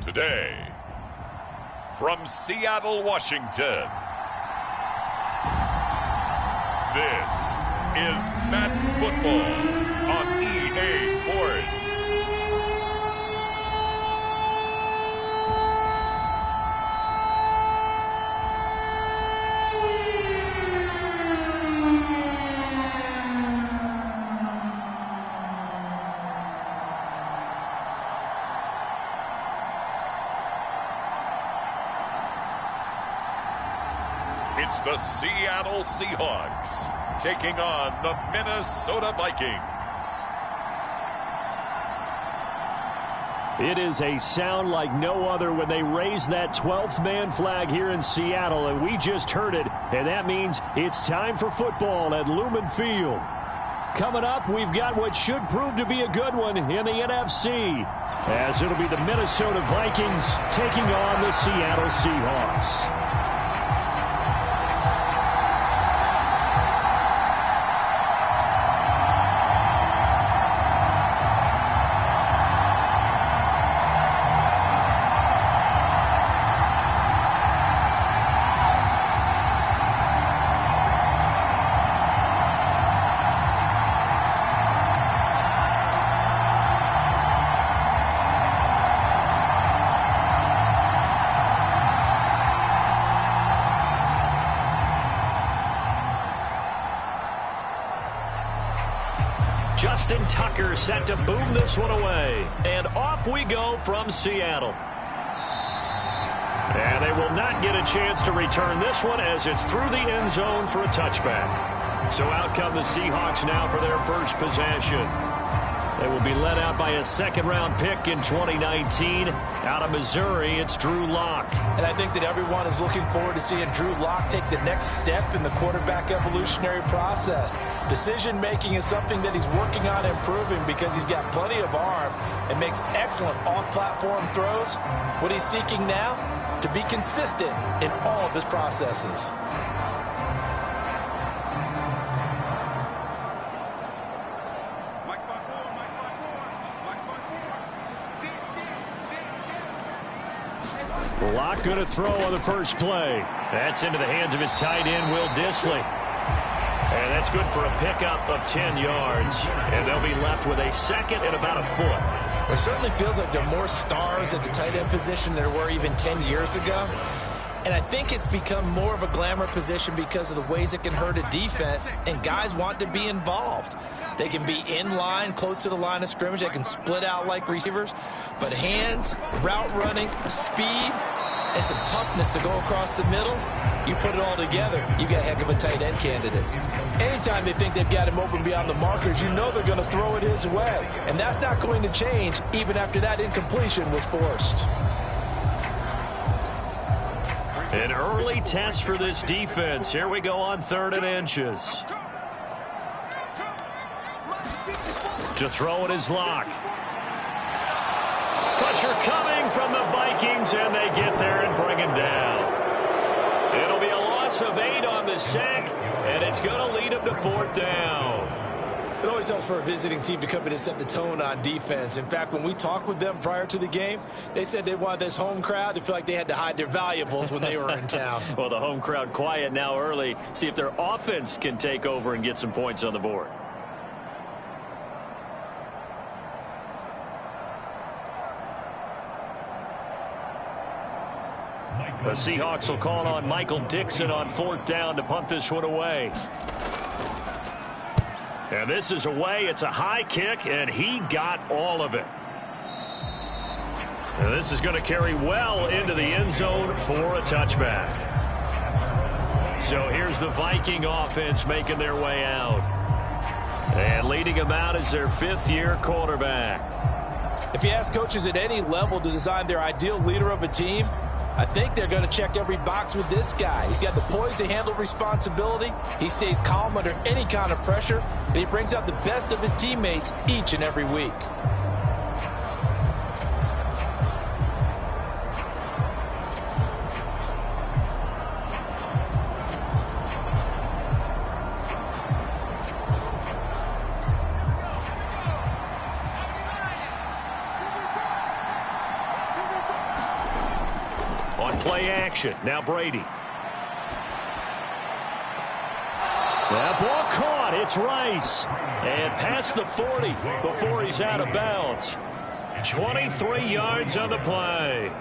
Today, from Seattle, Washington, this is Madden Football on EA Sports. It's the Seattle Seahawks taking on the Minnesota Vikings. It is a sound like no other when they raise that 12th man flag here in Seattle, and we just heard it, and that means it's time for football at Lumen Field. Coming up, we've got what should prove to be a good one in the NFC, as it'll be the Minnesota Vikings taking on the Seattle Seahawks. Justin Tucker set to boom this one away. And off we go from Seattle. And they will not get a chance to return this one as it's through the end zone for a touchback. So out come the Seahawks now for their first possession. They will be led out by a second-round pick in 2019. Out of Missouri, it's Drew Lock. And I think that everyone is looking forward to seeing Drew Lock take the next step in the quarterback evolutionary process. Decision-making is something that he's working on improving because he's got plenty of arm and makes excellent off-platform throws. What he's seeking now? To be consistent in all of his processes. Lock going to throw on the first play. That's into the hands of his tight end, Will Dissly. And that's good for a pickup of 10 yards. And they'll be left with a second and about a foot. It certainly feels like there are more stars at the tight end position than there were even 10 years ago. And I think it's become more of a glamour position because of the ways it can hurt a defense, and guys want to be involved. They can be in line, close to the line of scrimmage. They can split out like receivers. But hands, route running, speed, and some toughness to go across the middle, you put it all together, you got a heck of a tight end candidate. Anytime they think they've got him open beyond the markers, you know they're going to throw it his way. And that's not going to change even after that incompletion was forced. An early test for this defense. Here we go on 3rd and inches. To throw it is Lock. Pressure coming from the Vikings, and they get there and bring him down. It'll be a loss of 8 on the sack, and it's going to lead him to 4th down. It always helps for a visiting team to come in and set the tone on defense. In fact, when we talked with them prior to the game, they said they wanted this home crowd to feel like they had to hide their valuables when they were in town. Well, the home crowd quiet now early. See if their offense can take over and get some points on the board. The Seahawks will call on Michael Dixon on 4th down to punt this one away. And this is away. It's a high kick, and he got all of it. And this is going to carry well into the end zone for a touchback. So here's the Viking offense making their way out. And leading them out is their 5th-year quarterback. If you ask coaches at any level to design their ideal leader of a team, I think they're going to check every box with this guy. He's got the poise to handle responsibility. He stays calm under any kind of pressure, and he brings out the best of his teammates each and every week. On play action, now Brady. That ball caught. It's Rice. And past the 40 before he's out of bounds. 23 yards on the play.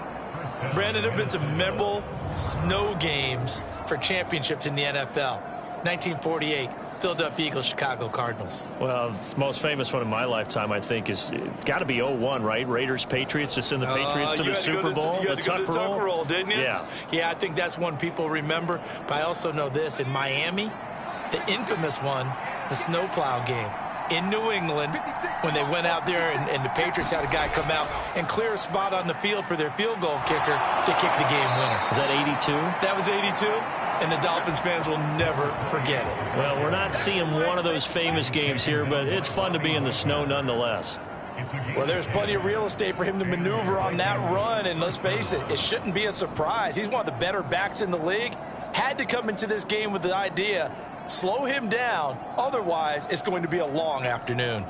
Brandon, there have been some memorable snow games for championships in the NFL. 1948, Philadelphia Eagles, Chicago Cardinals. Well, the most famous one in my lifetime, I think, is got to be 01, right? Raiders, Patriots, to send the Patriots to the Super Bowl. You had to go to the tuck roll, didn't you? Yeah. Yeah, I think that's one people remember. But I also know this. In Miami, the infamous one, the snowplow game. In New England, when they went out there and the Patriots had a guy come out and clear a spot on the field for their field goal kicker to kick the game winner. Is that 82? That was 82, and the Dolphins fans will never forget it. Well, we're not seeing one of those famous games here, but it's fun to be in the snow nonetheless. Well, there's plenty of real estate for him to maneuver on that run, and let's face it, it shouldn't be a surprise. He's one of the better backs in the league. Had to come into this game with the idea, slow him down, otherwise it's going to be a long afternoon.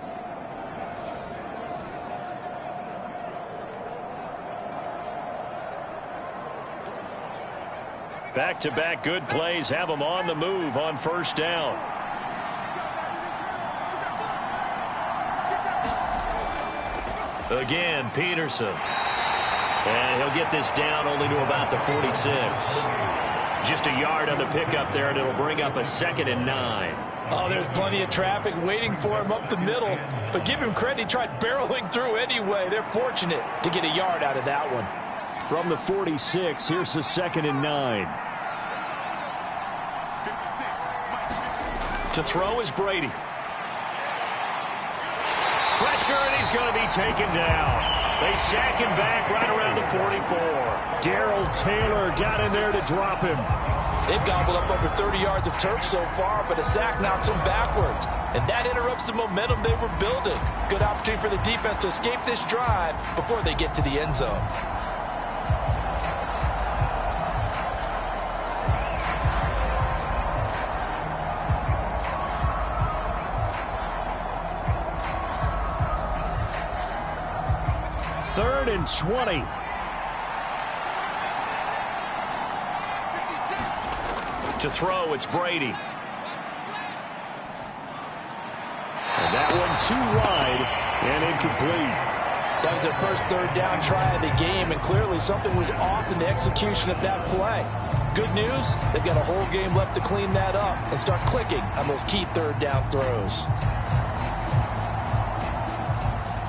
Back-to-back good plays have them on the move on first down. Again, Peterson. And he'll get this down only to about the 46. Just a yard on the pickup there, and it'll bring up a 2nd and 9. Oh, there's plenty of traffic waiting for him up the middle. But give him credit, he tried barreling through anyway. They're fortunate to get a yard out of that one. From the 46, here's the 2nd and 9. To throw is Brady. Pressure, and he's going to be taken down. They sack him back right around the 44. Darrell Taylor got in there to drop him. They've gobbled up over 30 yards of turf so far, but a sack knocks them backwards. And that interrupts the momentum they were building. Good opportunity for the defense to escape this drive before they get to the end zone. Third and 20. To throw, it's Brady. And that one too wide and incomplete. That was their first third down try of the game, and clearly something was off in the execution of that play. Good news, they've got a whole game left to clean that up and start clicking on those key third down throws.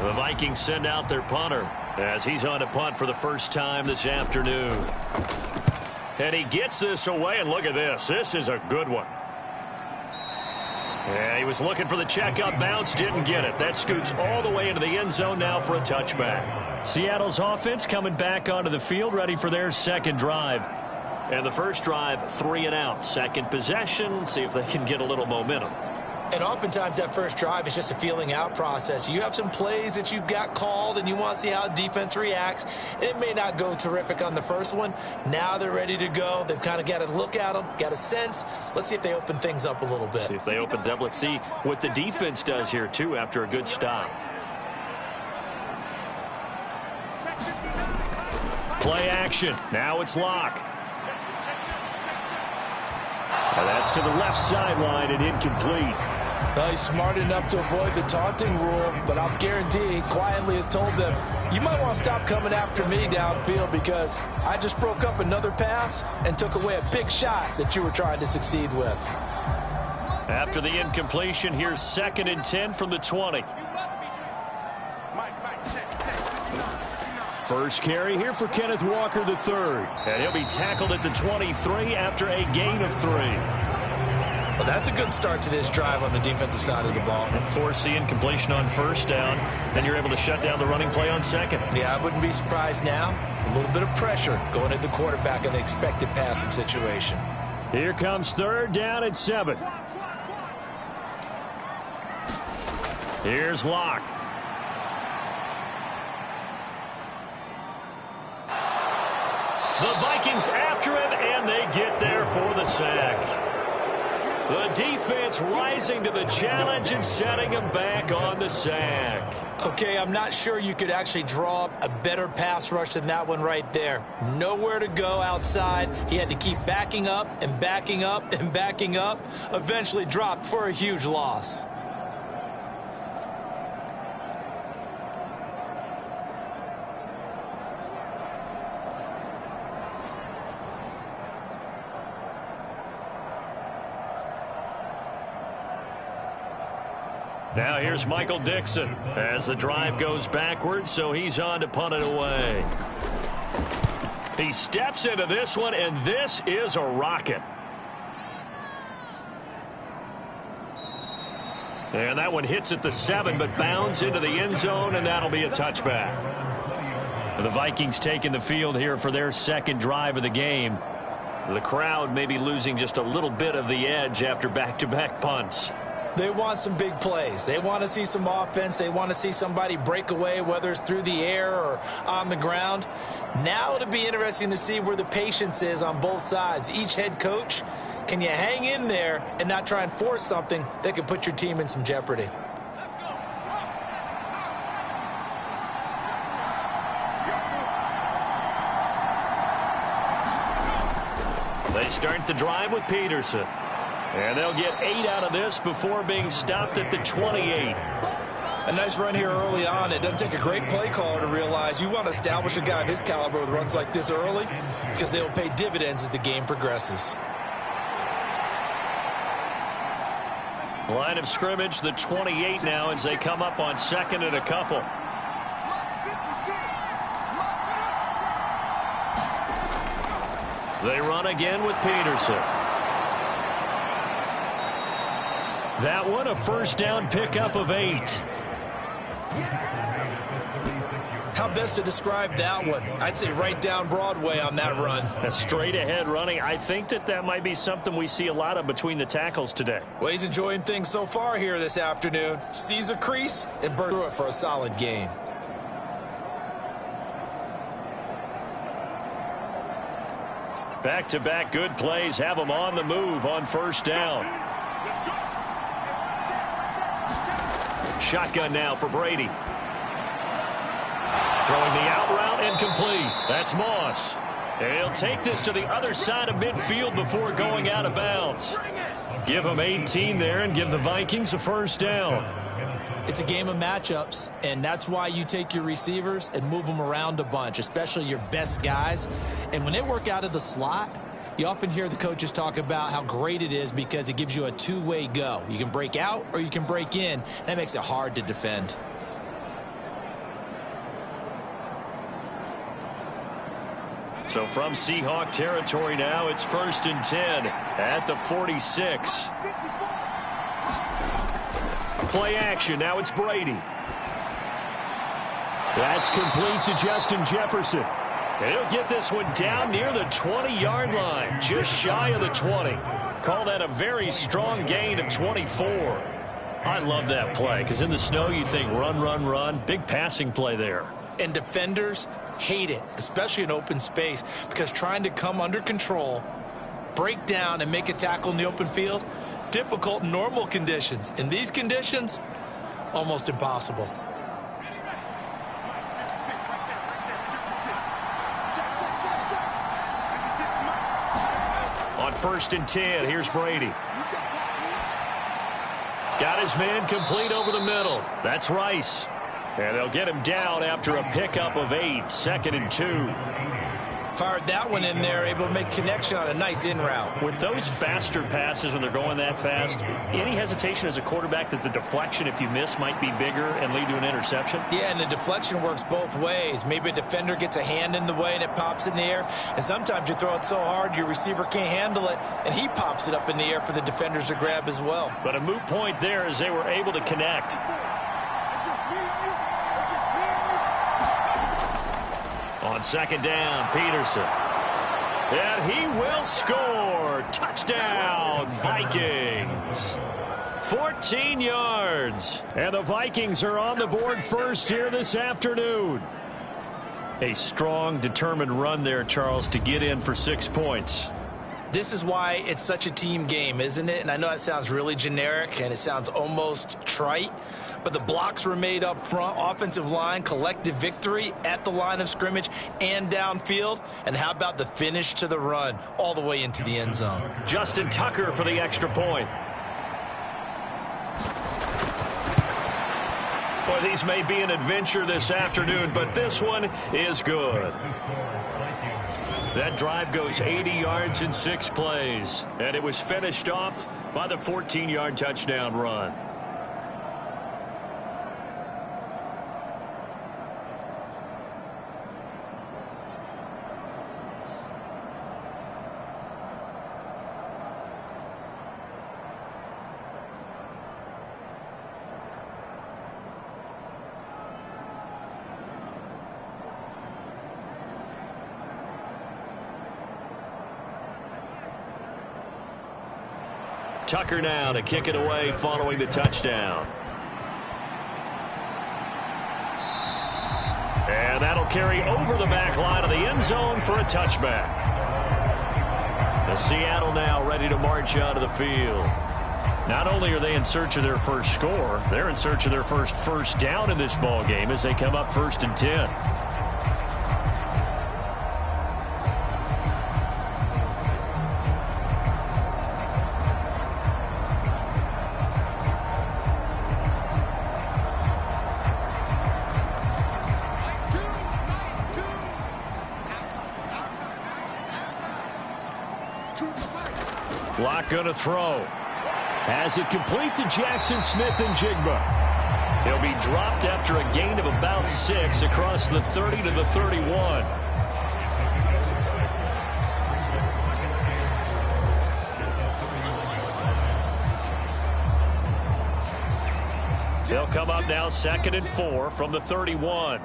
The Vikings send out their punter as he's on to punt for the first time this afternoon. And he gets this away, and look at this. This is a good one. Yeah, he was looking for the checkup bounce, didn't get it. That scoots all the way into the end zone now for a touchback. Seattle's offense coming back onto the field, ready for their second drive. And the first drive, 3 and out. Second possession, see if they can get a little momentum. And oftentimes that first drive is just a feeling out process. You have some plays that you've got called and you want to see how defense reacts. And it may not go terrific on the first one. Now they're ready to go. They've kind of got to look at them, got a sense. Let's see if they open things up a little bit. See if they open up. Let's see what the defense does here, too, after a good stop. Play action. Now it's Locke. And that's to the left sideline and incomplete. He's smart enough to avoid the taunting rule, but I'm guaranteeing quietly has told them, you might want to stop coming after me downfield because I just broke up another pass and took away a big shot that you were trying to succeed with. After the incompletion, here's 2nd and 10 from the 20. First carry here for Kenneth Walker III. And he'll be tackled at the 23 after a gain of 3. Well, that's a good start to this drive on the defensive side of the ball. Force the incompletion on first down. Then you're able to shut down the running play on second. Yeah, I wouldn't be surprised now. A little bit of pressure going at the quarterback in an expected passing situation. Here comes 3rd down and 7. Here's Locke. The Vikings after him, and they get there for the sack. The defense rising to the challenge and setting him back on the sack. Okay, I'm not sure you could actually draw up a better pass rush than that one right there. Nowhere to go outside. He had to keep backing up and backing up and backing up. Eventually dropped for a huge loss. Now here's Michael Dixon as the drive goes backwards, so he's on to punt it away. He steps into this one, and this is a rocket. And that one hits at the 7, but bounds into the end zone, and that'll be a touchback. The Vikings taking the field here for their second drive of the game. The crowd may be losing just a little bit of the edge after back-to-back punts. They want some big plays. They want to see some offense. They want to see somebody break away, whether it's through the air or on the ground. Now it'll be interesting to see where the patience is on both sides. Each head coach, can you hang in there and not try and force something that could put your team in some jeopardy? They start the drive with Peterson. And they'll get 8 out of this before being stopped at the 28. A nice run here early on. It doesn't take a great play caller to realize you want to establish a guy of his caliber with runs like this early because they will pay dividends as the game progresses. Line of scrimmage, the 28 now as they come up on second and a couple. They run again with Peterson. That one, a first down pickup of 8. How best to describe that one? I'd say right down Broadway on that run. A straight ahead running. I think that might be something we see a lot of between the tackles today. Well, he's enjoying things so far here this afternoon. Sees a crease and burns through it for a solid gain. Back-to-back good plays have them on the move on first down. Shotgun now for Brady. Throwing the out route incomplete. That's Moss. And he'll take this to the other side of midfield before going out of bounds. Give him 18 there and give the Vikings a first down. It's a game of matchups, and that's why you take your receivers and move them around a bunch, especially your best guys. And when they work out of the slot, you often hear the coaches talk about how great it is because it gives you a two-way go. You can break out or you can break in. That makes it hard to defend. So from Seahawk territory now, it's 1st and 10 at the 46. Play action. Now it's Brady. That's complete to Justin Jefferson. And he'll get this one down near the 20-yard line, just shy of the 20. Call that a very strong gain of 24. I love that play because in the snow you think run, run, run. Big passing play there. And defenders hate it, especially in open space, because trying to come under control, break down, and make a tackle in the open field, difficult in normal conditions. In these conditions, almost impossible. On 1st and 10, here's Brady. Got his man complete over the middle. That's Rice. And they'll get him down after a pickup of 8, 2nd and 2. Fired that one in there, able to make connection on a nice in route. With those faster passes when they're going that fast, any hesitation as a quarterback that the deflection, if you miss, might be bigger and lead to an interception? Yeah, and the deflection works both ways. Maybe a defender gets a hand in the way and it pops in the air. And sometimes you throw it so hard your receiver can't handle it, and he pops it up in the air for the defenders to grab as well. But a moot point there as they were able to connect. On 2nd down, Peterson. And he will score. Touchdown, Vikings. 14 yards. And the Vikings are on the board first here this afternoon. A strong, determined run there, Charles, to get in for 6 points. This is why it's such a team game, isn't it? And I know that sounds really generic and it sounds almost trite, but the blocks were made up front, offensive line, collective victory at the line of scrimmage and downfield. And how about the finish to the run all the way into the end zone? Justin Tucker for the extra point. Boy, these may be an adventure this afternoon, but this one is good. That drive goes 80 yards in 6 plays, and it was finished off by the 14-yard touchdown run. Tucker now to kick it away following the touchdown. And that'll carry over the back line of the end zone for a touchback. The Seattle now ready to march out of the field. Not only are they in search of their first score, they're in search of their first down in this ball game as they come up 1st and 10. Block going to throw. As it complete to Jackson Smith and Jigba. He'll be dropped after a gain of about 6 across the 30 to the 31. They'll come up now 2nd and 4 from the 31.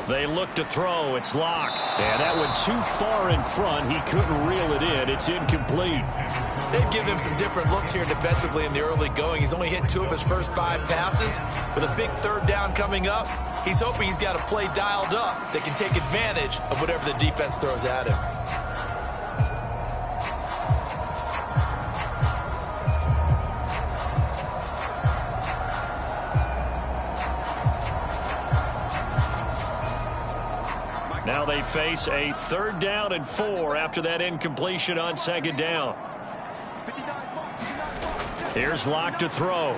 They look to throw. It's Locke. And that went too far in front. He couldn't reel it in. It's incomplete. They've given him some different looks here defensively in the early going. He's only hit 2 of his first 5 passes. With a big 3rd down coming up, he's hoping he's got a play dialed up that can take advantage of whatever the defense throws at him. Now they face a 3rd down and 4 after that incompletion on 2nd down. Here's Locke to throw.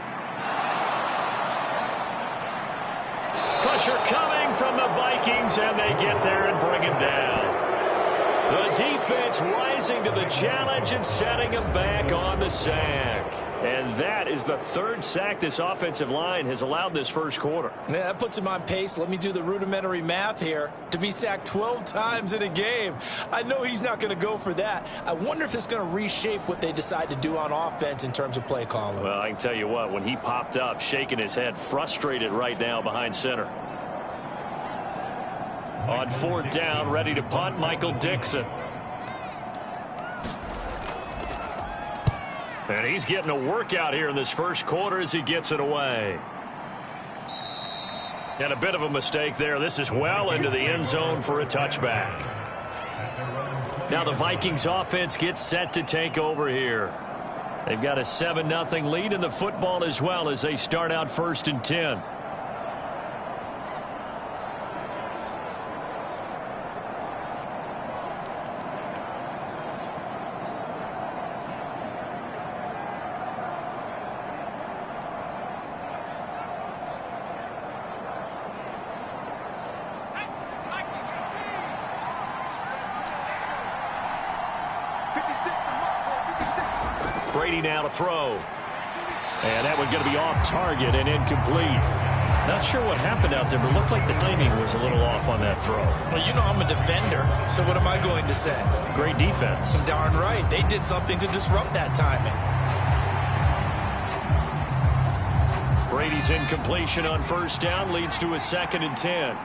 Pressure coming from the Vikings, and they get there and bring him down. The defense rising to the challenge and setting him back on the sack. And that is the 3rd sack this offensive line has allowed this first quarter. Yeah, that puts him on pace. Let me do the rudimentary math here. To be sacked 12 times in a game. I know he's not going to go for that. I wonder if it's going to reshape what they decide to do on offense in terms of play calling. Well, I can tell you what, when he popped up, shaking his head, frustrated right now behind center. On 4th down, ready to punt, Michael Dixon. And he's getting a workout here in this first quarter as he gets it away. And a bit of a mistake there. This is well into the end zone for a touchback. Now the Vikings offense gets set to take over here. They've got a 7-0 lead in the football as well as they start out 1st and 10. Brady now to throw. And that one going to be off target and incomplete. Not sure what happened out there, but it looked like the timing was a little off on that throw. Well, you know I'm a defender, so what am I going to say? Great defense. Darn right. They did something to disrupt that timing. Brady's incompletion on 1st down leads to a 2nd and 10.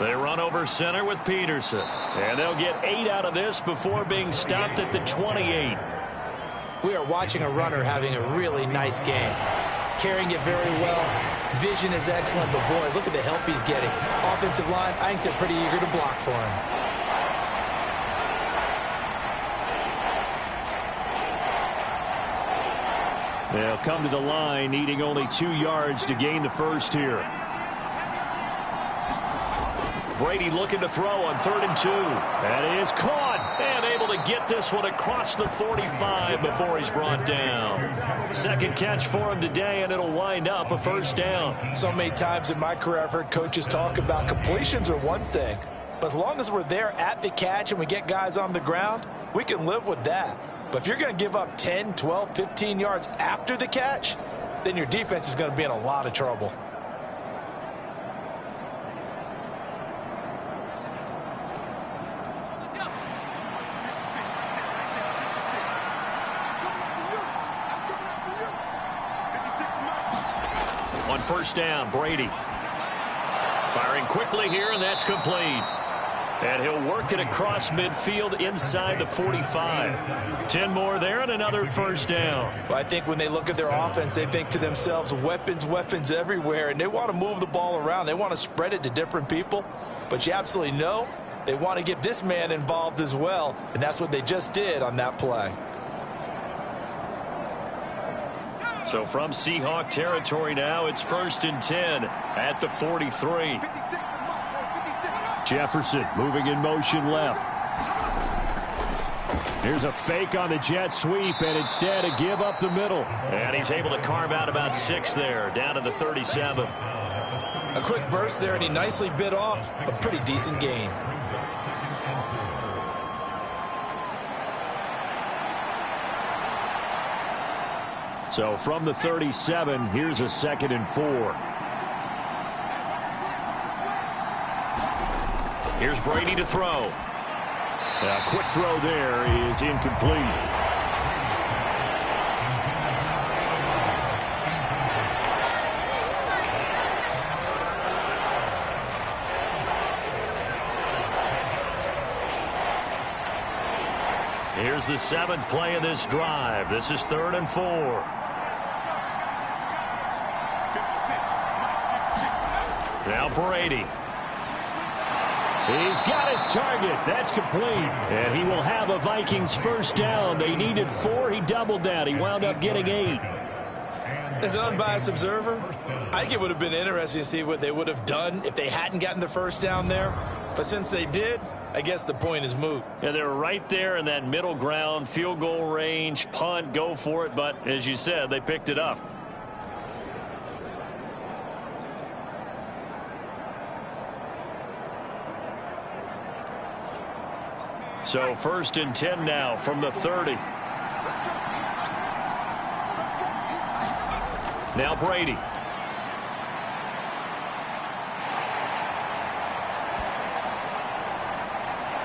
They run over center with Peterson. And they'll get 8 out of this before being stopped at the 28. We are watching a runner having a really nice game. carrying it very well. Vision is excellent, but boy, look at the help he's getting. Offensive line, I think they're pretty eager to block for him. They'll come to the line, needing only 2 yards to gain the first here. Brady looking to throw on 3rd and 2. That is caught and able to get this one across the 45 before he's brought down. Second catch for him today, and it'll wind up a first down. So many times in my career I've heard coaches talk about completions are one thing, but as long as we're there at the catch and we get guys on the ground, we can live with that. But if you're going to give up 10, 12, 15 yards after the catch, then your defense is going to be in a lot of trouble. On first down, Brady. Firing quickly here, and that's complete. And he'll work it across midfield inside the 45. 10 more there and another first down. Well, I think when they look at their offense, they think to themselves, weapons, weapons everywhere, and they want to move the ball around. They want to spread it to different people. But you absolutely know they want to get this man involved as well, and that's what they just did on that play. So from Seahawk territory now, it's 1st and 10 at the 43. Jefferson moving in motion left. Here's a fake on the jet sweep, and instead a give up the middle. And he's able to carve out about 6 there, down to the 37. A quick burst there, and he nicely bit off a pretty decent gain. So from the 37, here's a 2nd and 4. Here's Brady to throw. A quick throw there is incomplete. Here's the 7th play of this drive. This is 3rd and 4. Now Brady. He's got his target. That's complete. And he will have a Vikings first down. They needed 4. He doubled that. He wound up getting 8. As an unbiased observer, I think it would have been interesting to see what they would have done if they hadn't gotten the first down there. But since they did, I guess the point is moot. Yeah, they were right there in that middle ground, field goal range, punt, go for it. But as you said, they picked it up. So 1st and 10 now from the 30. Now Brady.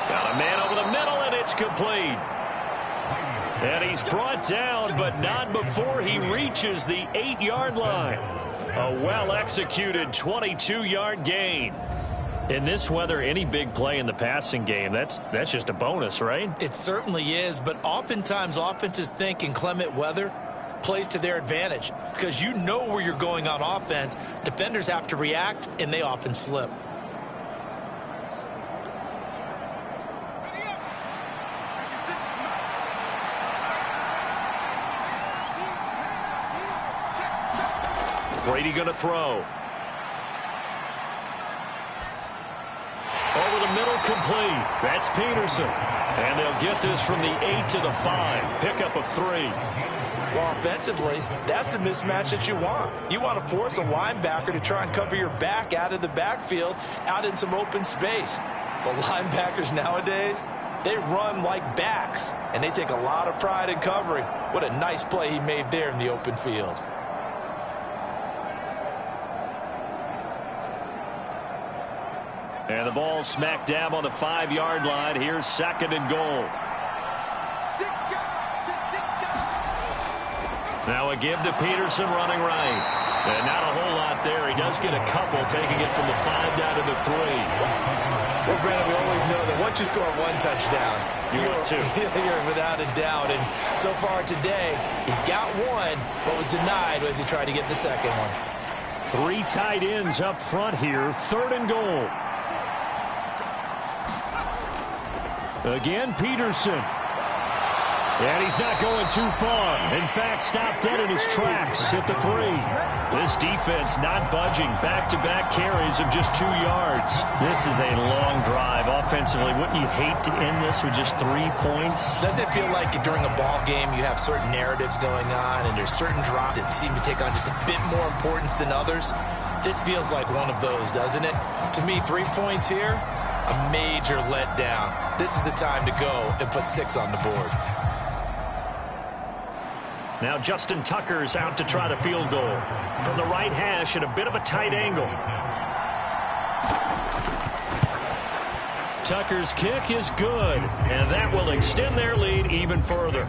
Got a man over the middle, and it's complete. And he's brought down, but not before he reaches the 8-yard line. A well-executed 22-yard gain. In this weather, any big play in the passing game, that's just a bonus, right? It certainly is, but oftentimes offenses think inclement weather plays to their advantage because you know where you're going on offense. Defenders have to react, and they often slip. Brady going to throw. Over the middle, complete. That's Peterson. And they'll get this from the 8 to the 5. Pickup of 3. Well, offensively, that's the mismatch that you want. You want to force a linebacker to try and cover your back out of the backfield, out in some open space. The linebackers nowadays, they run like backs, and they take a lot of pride in covering. What a nice play he made there in the open field. And the ball smack dab on the 5-yard line. Here's 2nd and goal. Now a give to Peterson running right. And not a whole lot there. He does get a couple, taking it from the 5 down to the 3. Well, Brandon, we always know that once you score one touchdown, you're without a doubt. And so far today, he's got one, but was denied as he tried to get the second one. 3 tight ends up front here. 3rd and goal. Again, Peterson. And he's not going too far. In fact, stopped dead in his tracks at the 3. This defense not budging. Back-to-back carries of just 2 yards. This is a long drive offensively. Wouldn't you hate to end this with just 3 points? Doesn't it feel like during a ball game you have certain narratives going on and there's certain drives that seem to take on just a bit more importance than others? This feels like one of those, doesn't it? To me, 3 points here, a major letdown. This is the time to go and put 6 on the board. Now Justin Tucker's out to try the field goal. From the right hash at a bit of a tight angle. Tucker's kick is good, and that will extend their lead even further.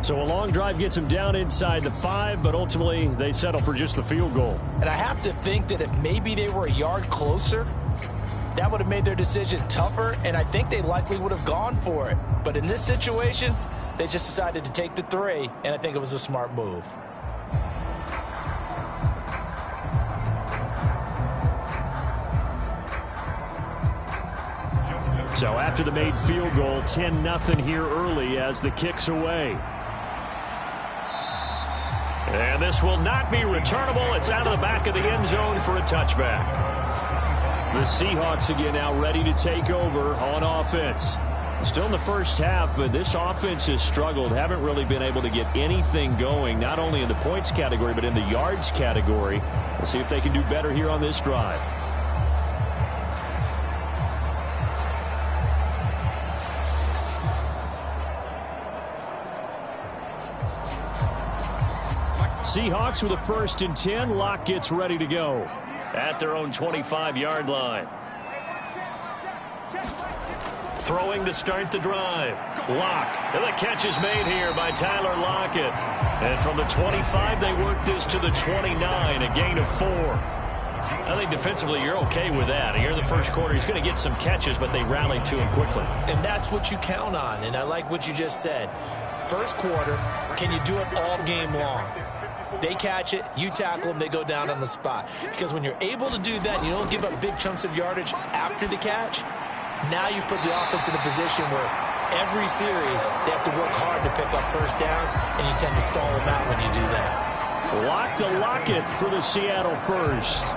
So a long drive gets them down inside the 5, but ultimately they settle for just the field goal. And I have to think that if maybe they were a yard closer, that would have made their decision tougher, and I think they likely would have gone for it. But in this situation, they just decided to take the 3, and I think it was a smart move. So after the made field goal, 10-0 here early as the kick's away. And this will not be returnable. It's out of the back of the end zone for a touchback. The Seahawks again now ready to take over on offense. Still in the first half, but this offense has struggled. Haven't really been able to get anything going, not only in the points category, but in the yards category. We'll see if they can do better here on this drive. Seahawks with a 1st and 10. Locke gets ready to go at their own 25-yard line. Throwing to start the drive. Locke. And the catch is made here by Tyler Lockett. And from the 25, they work this to the 29, a gain of 4. I think defensively you're okay with that. Here in the first quarter, he's going to get some catches, but they rallied to him quickly. And that's what you count on, and I like what you just said. First quarter, can you do it all game long? They catch it, you tackle them, they go down on the spot. Because when you're able to do that and you don't give up big chunks of yardage after the catch, now you put the offense in a position where every series they have to work hard to pick up first downs, and you tend to stall them out when you do that. Lock to Lockett for the Seattle first.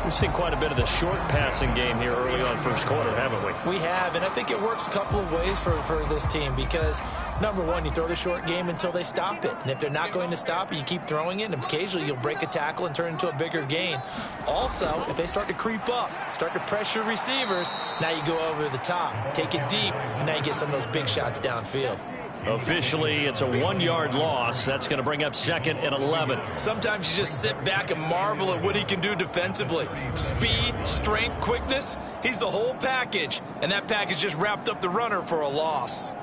We've seen quite a bit of the short passing game here early on first quarter, haven't we? We have, and I think it works a couple of ways for this team because, number one, you throw the short game until they stop it. And if they're not going to stop it, you keep throwing it, and occasionally you'll break a tackle and turn it into a bigger gain. Also, if they start to creep up, start to pressure receivers, now you go over the top, take it deep, and now you get some of those big shots downfield. Officially, it's a 1-yard loss. That's going to bring up 2nd and 11. Sometimes you just sit back and marvel at what he can do defensively. Speed, strength, quickness, he's the whole package. And that package just wrapped up the runner for a loss.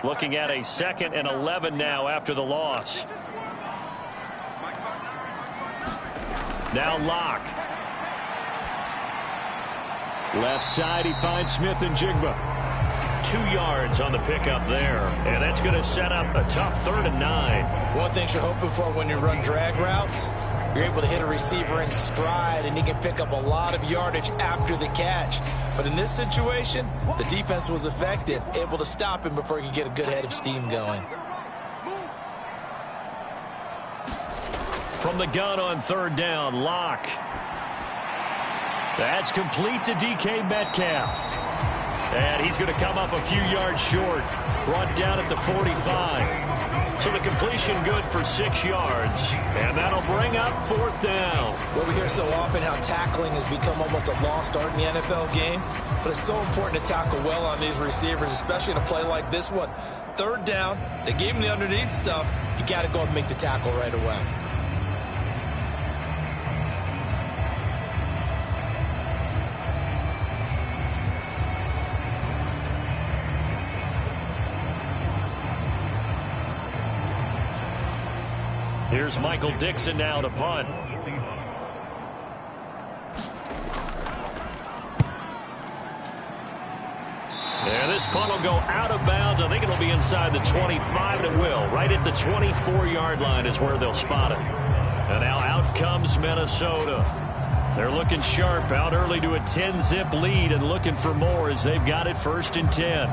Looking at a 2nd and 11 now after the loss. Now Locke. Left side, he finds Smith and Jigba. 2 yards on the pickup there. And that's going to set up a tough 3rd and 9. One thing you're hoping for when you run drag routes, you're able to hit a receiver in stride, and he can pick up a lot of yardage after the catch. But in this situation, the defense was effective, able to stop him before he could get a good head of steam going. From the gun on 3rd down, Locke. That's complete to DK Metcalf. And he's going to come up a few yards short. Brought down at the 45. So the completion good for 6 yards. And that'll bring up 4th down. Well, we hear so often how tackling has become almost a lost art in the NFL game. But it's so important to tackle well on these receivers, especially in a play like this one. third down. They gave him the underneath stuff. You got to go and make the tackle right away. Here's Michael Dixon now to punt. And this punt will go out of bounds. I think it'll be inside the 25, and it will. Right at the 24-yard line is where they'll spot it. And now out comes Minnesota. They're looking sharp, out early to a 10-zip lead and looking for more as they've got it 1st and 10.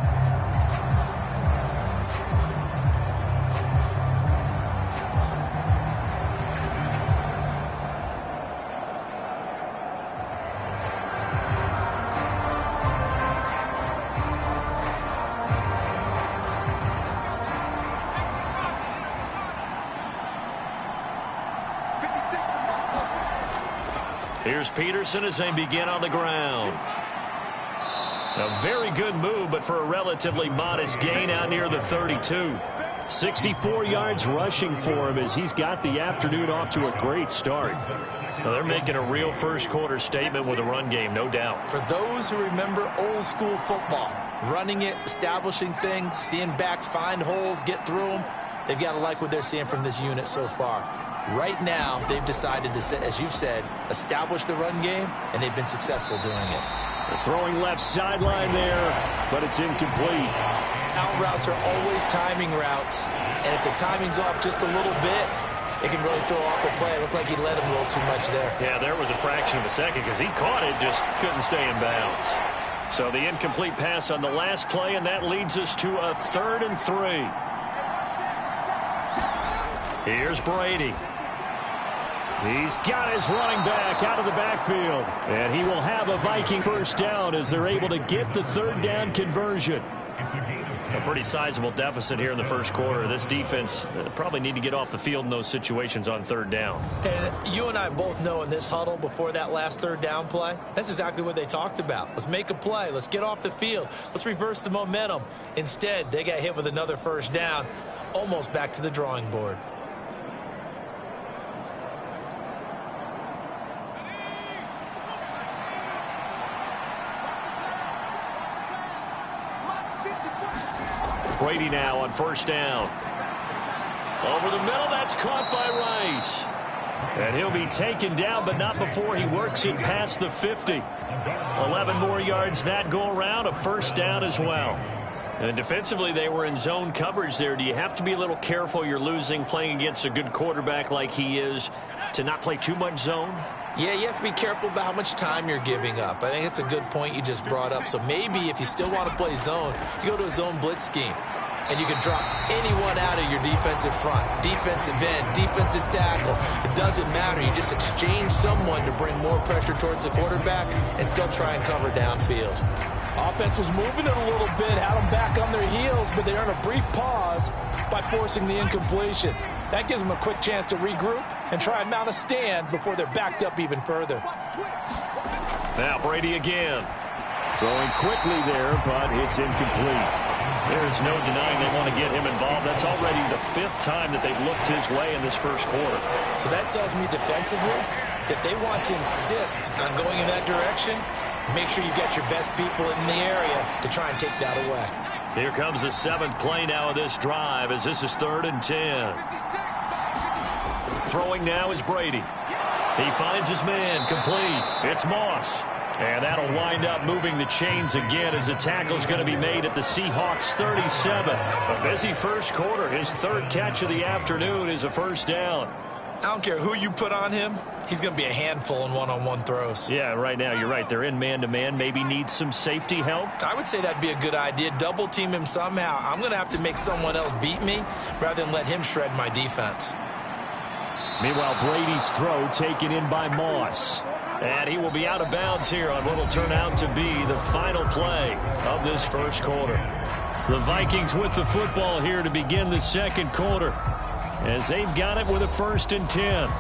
Here's Peterson as they begin on the ground. A very good move, but for a relatively modest gain out near the 32. 64 yards rushing for him as he's got the afternoon off to a great start. Well, they're making a real first-quarter statement with a run game, no doubt. For those who remember old-school football, running it, establishing things, seeing backs find holes, get through them, they've got to like what they're seeing from this unit so far. Right now, they've decided to, as you've said, establish the run game, and they've been successful doing it. They're throwing left sideline there, but it's incomplete. Out routes are always timing routes, and if the timing's off just a little bit, it can really throw off a play. It looked like he let him roll too much there. Yeah, there was a fraction of a second because he caught it, just couldn't stay in bounds. So the incomplete pass on the last play, and that leads us to a 3rd and 3. Here's Brady. He's got his running back out of the backfield. And he will have a Viking first down as they're able to get the 3rd down conversion. A pretty sizable deficit here in the first quarter. This defense probably need to get off the field in those situations on 3rd down. And you and I both know in this huddle before that last 3rd down play, that's exactly what they talked about. Let's make a play. Let's get off the field. Let's reverse the momentum. Instead, they got hit with another first down, almost back to the drawing board. Brady now on 1st down. Over the middle, that's caught by Rice. And he'll be taken down, but not before he works it past the 50. 11 more yards that go around, a first down as well. And defensively, they were in zone coverage there. Do you have to be a little careful you're losing playing against a good quarterback like he is to not play too much zone? Yeah, you have to be careful about how much time you're giving up. I think it's a good point you just brought up. So maybe if you still want to play zone, you go to a zone blitz scheme. And you can drop anyone out of your defensive front. Defensive end, defensive tackle. It doesn't matter. You just exchange someone to bring more pressure towards the quarterback and still try and cover downfield. Offense was moving it a little bit, had them back on their heels, but they earned a brief pause by forcing the incompletion. That gives them a quick chance to regroup and try and mount a stand before they're backed up even further. Now Brady again. Throwing quickly there, but it's incomplete. There's no denying they want to get him involved. That's already the 5th time that they've looked his way in this first quarter. So that tells me defensively that they want to insist on going in that direction. Make sure you get your best people in the area to try and take that away. Here comes the 7th play now of this drive as this is 3rd and 10. Throwing now is Brady. He finds his man complete. It's Moss. And that'll wind up moving the chains again as the tackle's going to be made at the Seahawks 37. A busy first quarter. His 3rd catch of the afternoon is a first down. I don't care who you put on him. He's going to be a handful in one-on-one throws. Yeah, right now you're right. They're in man-to-man. Maybe needs some safety help. I would say that'd be a good idea. Double team him somehow. I'm going to have to make someone else beat me rather than let him shred my defense. Meanwhile, Brady's throw taken in by Moss. And he will be out of bounds here on what will turn out to be the final play of this first quarter. The Vikings with the football here to begin the second quarter as they've got it with a 1st and 10.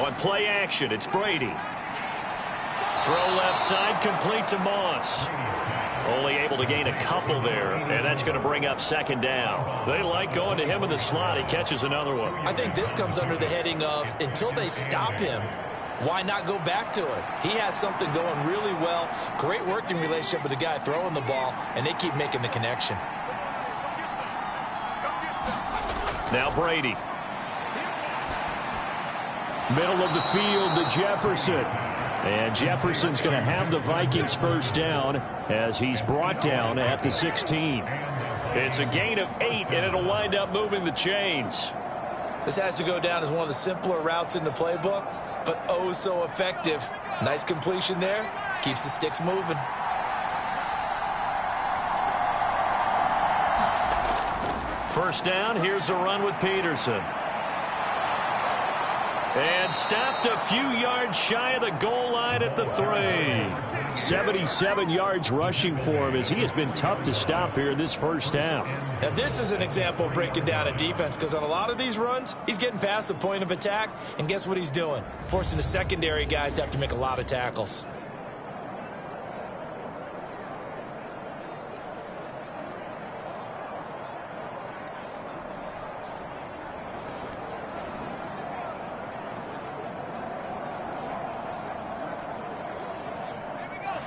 On play action, it's Brady. Throw left side, complete to Moss. Only able to gain a couple there, and that's going to bring up second down. They like going to him in the slot. He catches another one. I think this comes under the heading of, until they stop him, why not go back to it? He has something going really well. Great working relationship with the guy throwing the ball, and they keep making the connection. Now Brady. Middle of the field to Jefferson. And Jefferson's going to have the Vikings first down as he's brought down at the 16. It's a gain of 8, and it'll wind up moving the chains. This has to go down as one of the simpler routes in the playbook, but oh so effective. Nice completion there. Keeps the sticks moving. First down, here's a run with Peterson. And stopped a few yards shy of the goal line at the 3. 77 yards rushing for him as he has been tough to stop here in this first half. Now this is an example of breaking down a defense, because on a lot of these runs, he's getting past the point of attack, and guess what he's doing? Forcing the secondary guys to have to make a lot of tackles.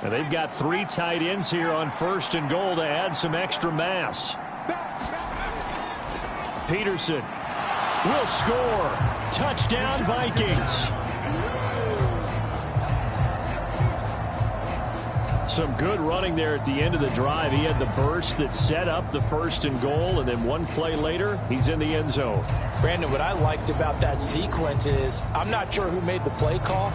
And they've got 3 tight ends here on first and goal to add some extra mass. Peterson will score. Touchdown, Vikings. Some good running there at the end of the drive. He had the burst that set up the first and goal, and then one play later, he's in the end zone. Brandon, what I liked about that sequence is I'm not sure who made the play call,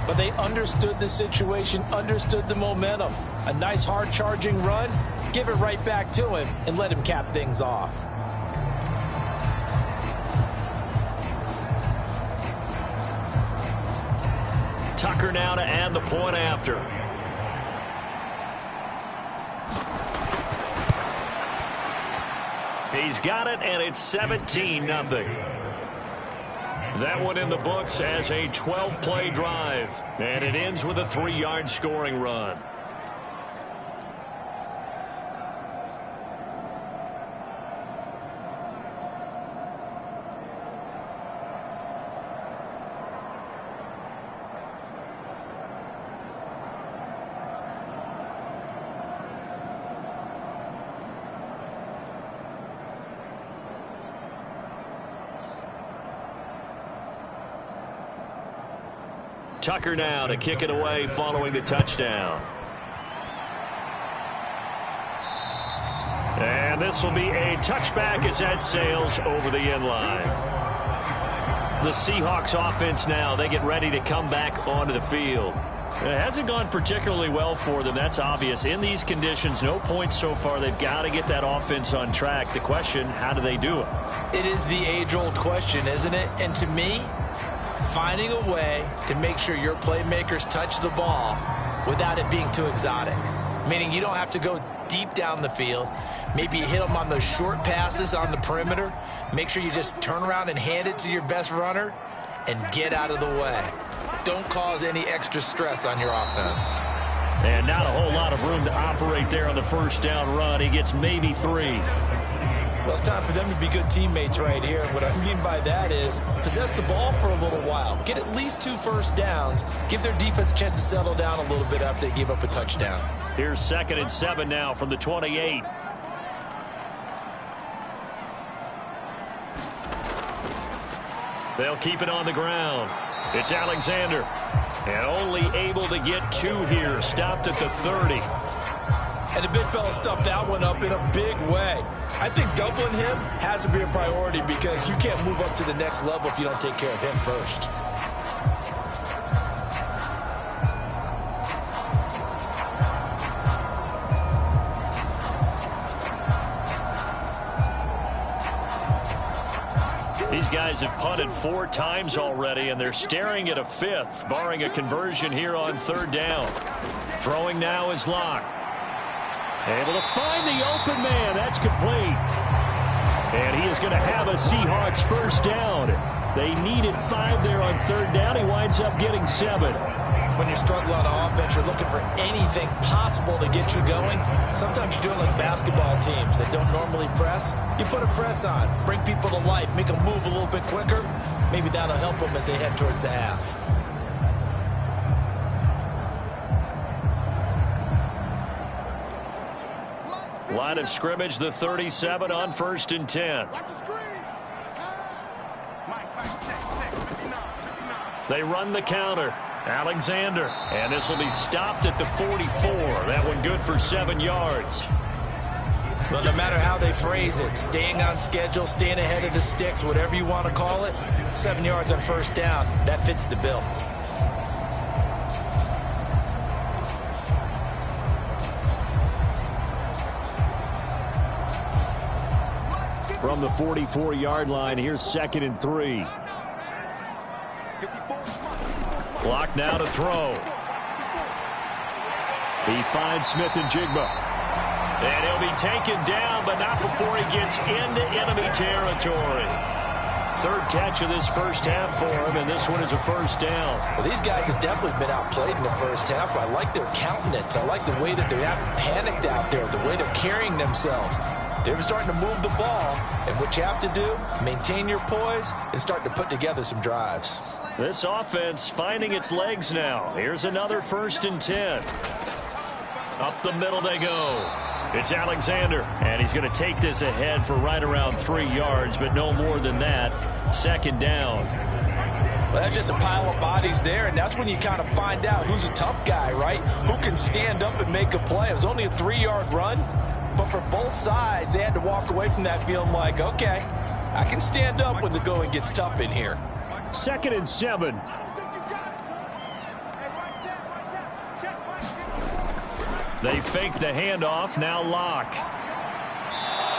but they understood the situation, understood the momentum. A nice hard-charging run, give it right back to him, and let him cap things off. Tucker now to add the point after. He's got it, and it's 17-0. That one in the books as a 12-play drive. And it ends with a 3-yard scoring run. Tucker now to kick it away following the touchdown. And this will be a touchback as that sails over the end line. The Seahawks offense now, they get ready to come back onto the field. It hasn't gone particularly well for them, that's obvious. In these conditions, no points so far. They've got to get that offense on track. The question, how do they do it? It is the age-old question, isn't it? And to me, finding a way to make sure your playmakers touch the ball without it being too exotic. Meaning you don't have to go deep down the field. Maybe you hit them on those short passes on the perimeter. Make sure you just turn around and hand it to your best runner and get out of the way. Don't cause any extra stress on your offense. And not a whole lot of room to operate there on the first down run. He gets maybe 3. Well, it's time for them to be good teammates right here. What I mean by that is possess the ball for a little while. Get at least 2 first downs. Give their defense a chance to settle down a little bit after they give up a touchdown. Here's 2nd and 7 now from the 28. They'll keep it on the ground. It's Alexander. And only able to get 2 here. Stopped at the 30. And the big fella stuffed that one up in a big way. I think doubling him has to be a priority because you can't move up to the next level if you don't take care of him first. These guys have punted 4 times already, and they're staring at a 5th, barring a conversion here on 3rd down. Throwing now is Locke. Able to find the open man. That's complete. And he is going to have a Seahawks first down. They needed 5 there on third down. He winds up getting 7. When you're struggling on offense, you're looking for anything possible to get you going. Sometimes you do it like basketball teams that don't normally press. You put a press on, bring people to life, make them move a little bit quicker. Maybe that'll help them as they head towards the half. Line of scrimmage, the 37 on 1st and 10. They run the counter. Alexander. And this will be stopped at the 44. That one good for 7 yards. But no matter how they phrase it, staying on schedule, staying ahead of the sticks, whatever you want to call it, 7 yards on 1st down, that fits the bill. From the 44-yard line, here's 2nd and 3. Clock now to throw. He finds Smith and Jigba. And he'll be taken down, but not before he gets into enemy territory. 3rd catch of this first half for him, and this one is a 1st down. Well, these guys have definitely been outplayed in the first half, but I like their countenance. I like the way that they haven't panicked out there, the way they're carrying themselves. They're starting to move the ball, and what you have to do, maintain your poise and start to put together some drives. This offense finding its legs now. Here's another 1st and 10. Up the middle they go. It's Alexander, and he's going to take this ahead for right around 3 yards, but no more than that. 2nd down. Well, that's just a pile of bodies there, and that's when you kind of find out who's a tough guy, right? Who can stand up and make a play. It was only a 3-yard run. But for both sides, they had to walk away from that feeling like, okay, I can stand up when the going gets tough in here. 2nd and 7. They fake the handoff. Now Locke.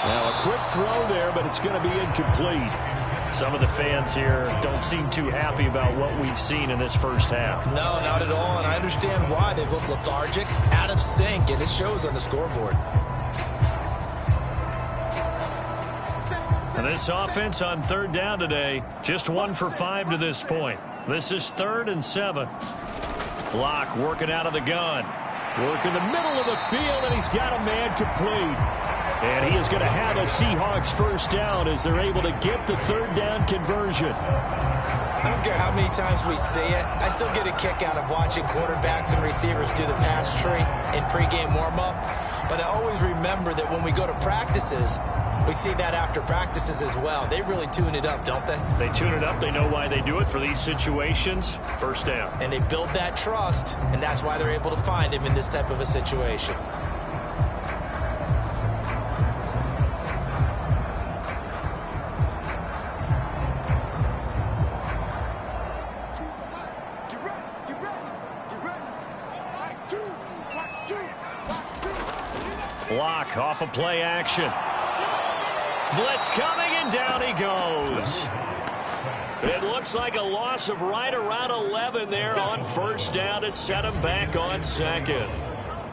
Now a quick throw there, but it's going to be incomplete. Some of the fans here don't seem too happy about what we've seen in this first half. No, not at all, and I understand why. They've looked lethargic, out of sync, and it shows on the scoreboard. And this offense on 3rd down today, just 1 for 5 to this point. This is 3rd and 7. Locke working out of the gun. Working the middle of the field, and he's got a man complete. And he is going to have a Seahawks 1st down as they're able to get the 3rd down conversion. I don't care how many times we see it. I still get a kick out of watching quarterbacks and receivers do the pass tree in pregame warm-up. But I always remember that when we go to practices, we see that after practices as well. They really tune it up, don't they? They tune it up. They know why they do it for these situations. 1st down. And they build that trust, and that's why they're able to find him in this type of a situation. Block off of play action. Blitz coming, and down he goes. It looks like a loss of right around 11 there on 1st down to set him back on 2nd.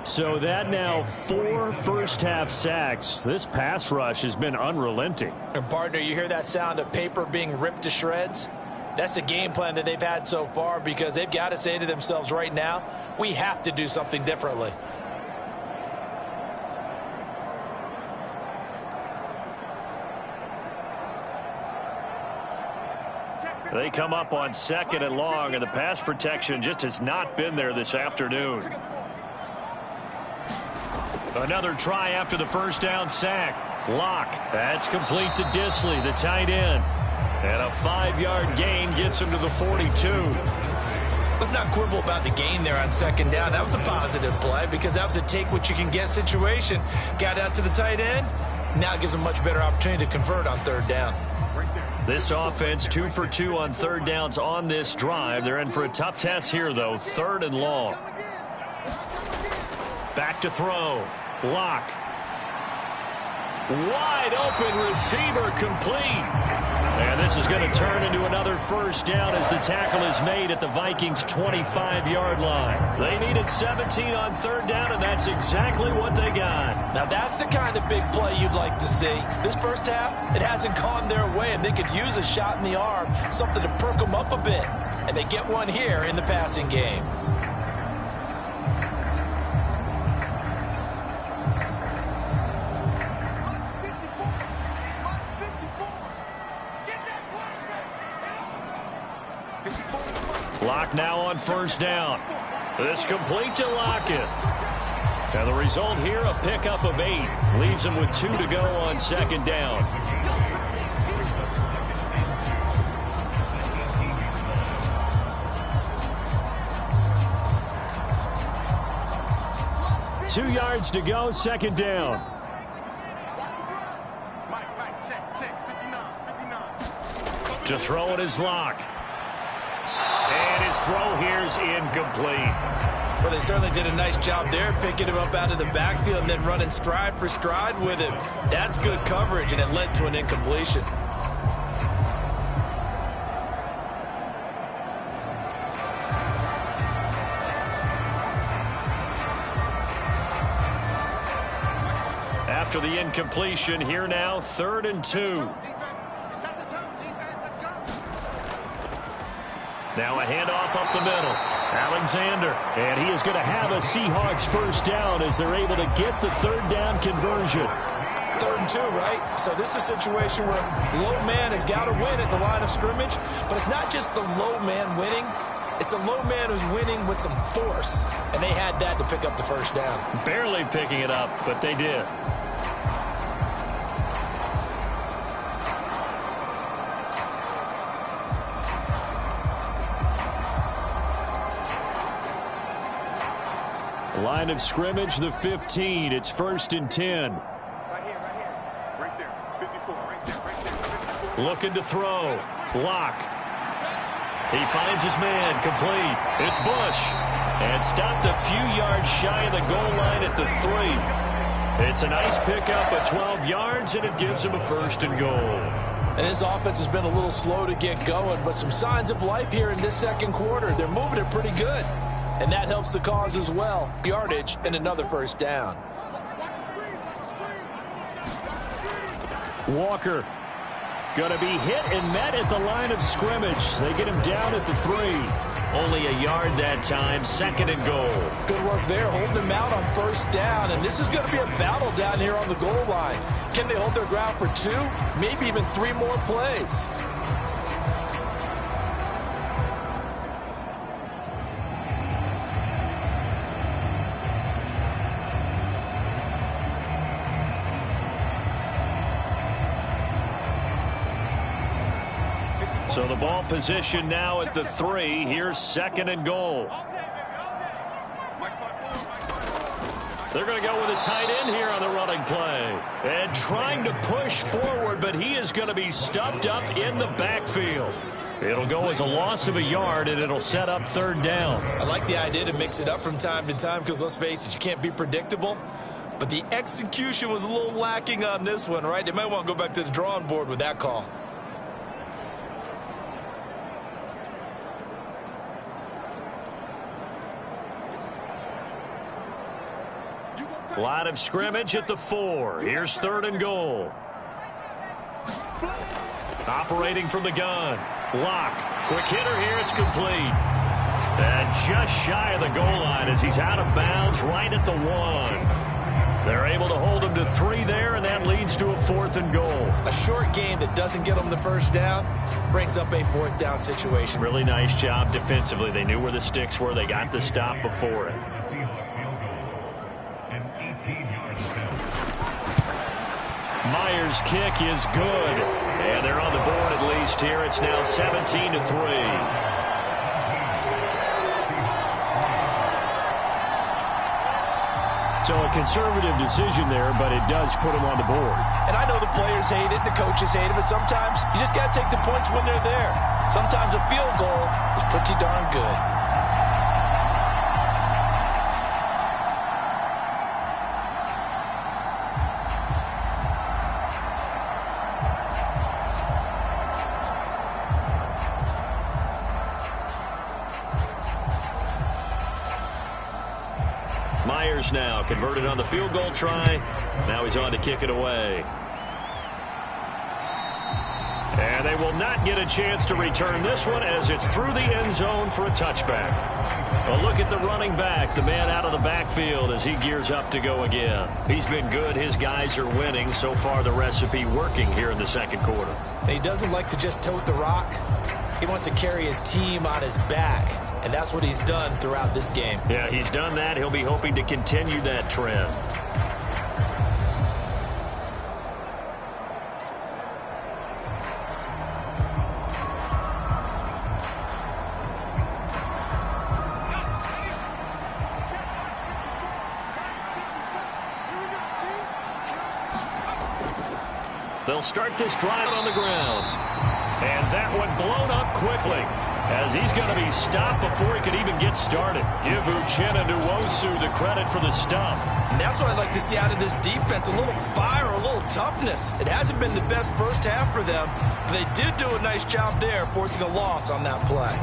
So that now 4 first-half sacks. This pass rush has been unrelenting. And, partner, you hear that sound of paper being ripped to shreds? That's the game plan that they've had so far, because they've got to say to themselves right now, we have to do something differently. They come up on 2nd and long, and the pass protection just has not been there this afternoon. Another try after the 1st down sack. Locke. That's complete to Disley, the tight end. And a 5-yard gain gets him to the 42. Let's not quibble about the gain there on 2nd down. That was a positive play because that was a take-what-you-can-get situation. Got out to the tight end. Now it gives them a much better opportunity to convert on 3rd down. This offense 2 for 2 on 3rd downs on this drive. They're in for a tough test here, though. 3rd and long. Back to throw. Locke. Wide open receiver, complete. And this is going to turn into another 1st down as the tackle is made at the Vikings 25-yard line. They needed 17 on 3rd down, and that's exactly what they got. Now that's the kind of big play you'd like to see. This first half, it hasn't gone their way, and they could use a shot in the arm, something to perk them up a bit. And they get one here in the passing game. Lock now on first down. This complete to Lockett. And the result here, a pickup of 8. Leaves him with 2 to go on second down. Two yards to go, second down. To throw it is Lock. And his throw here is incomplete. Well, they certainly did a nice job there, picking him up out of the backfield and then running stride for stride with him. That's good coverage, and it led to an incompletion. After the incompletion, here now, 3rd and 2. Now a handoff up the middle. Alexander, and he is going to have a Seahawks first down as they're able to get the 3rd down conversion. 3rd and 2, right? So this is a situation where low man has got to win at the line of scrimmage, but it's not just the low man winning. It's the low man who's winning with some force, and they had that to pick up the first down. Barely picking it up, but they did. Line of scrimmage, the 15. It's 1st and 10. Right here. Right there. 54. Right there. Looking to throw. Lock. He finds his man. Complete. It's Bush. And stopped a few yards shy of the goal line at the 3. It's a nice pickup at 12 yards, and it gives him a 1st and goal. And his offense has been a little slow to get going, but some signs of life here in this second quarter. They're moving it pretty good. And that helps the cause as well. Yardage and another first down. Walker going to be hit and met at the line of scrimmage. They get him down at the 3. Only a yard that time, 2nd and goal. Good work there, holding him out on first down. And this is going to be a battle down here on the goal line. Can they hold their ground for 2, maybe even 3 more plays? So the ball position now at the 3. Here's 2nd and goal. They're going to go with a tight end here on the running play. And trying to push forward, but he is going to be stuffed up in the backfield. It'll go as a loss of a yard, and it'll set up 3rd down. I like the idea to mix it up from time to time because, let's face it, you can't be predictable. But the execution was a little lacking on this one, right? They might want to go back to the drawing board with that call. Line of scrimmage at the 4. Here's 3rd and goal. Operating from the gun. Lock. Quick hitter here. It's complete. And just shy of the goal line as he's out of bounds right at the 1. They're able to hold him to 3 there, and that leads to a 4th and goal. A short game that doesn't get them the first down brings up a 4th down situation. Really nice job defensively. They knew where the sticks were. They got the stop before it. Myers' kick is good. And they're on the board at least here. It's now 17-3. So a conservative decision there, but it does put them on the board. And I know the players hate it, the coaches hate it, but sometimes you just got to take the points when they're there. Sometimes a field goal is pretty darn good. first now. Converted on the field goal try. Now he's on to kick it away. And they will not get a chance to return this one as it's through the end zone for a touchback. A look at the running back, the man out of the backfield as he gears up to go again. He's been good. His guys are winning. So far, the recipe working here in the second quarter. He doesn't like to just tote the rock. He wants to carry his team on his back, and that's what he's done throughout this game. Yeah, he's done that. He'll be hoping to continue that trend. They'll start this drive on the ground. And that one blown up quickly as he's going to be stopped before he could even get started. Give Uchenna Nwosu the credit for the stuff. And that's what I'd like to see out of this defense, a little fire, a little toughness. It hasn't been the best first half for them, but they did do a nice job there forcing a loss on that play.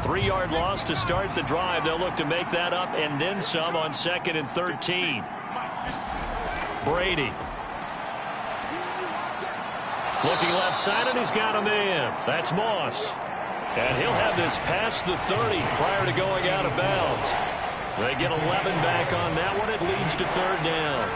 Three-yard loss to start the drive. They'll look to make that up and then some on 2nd and 13. Brady. Looking left side, and he's got a man. That's Moss. And he'll have this past the 30 prior to going out of bounds. They get 11 back on that one. It leads to 3rd down.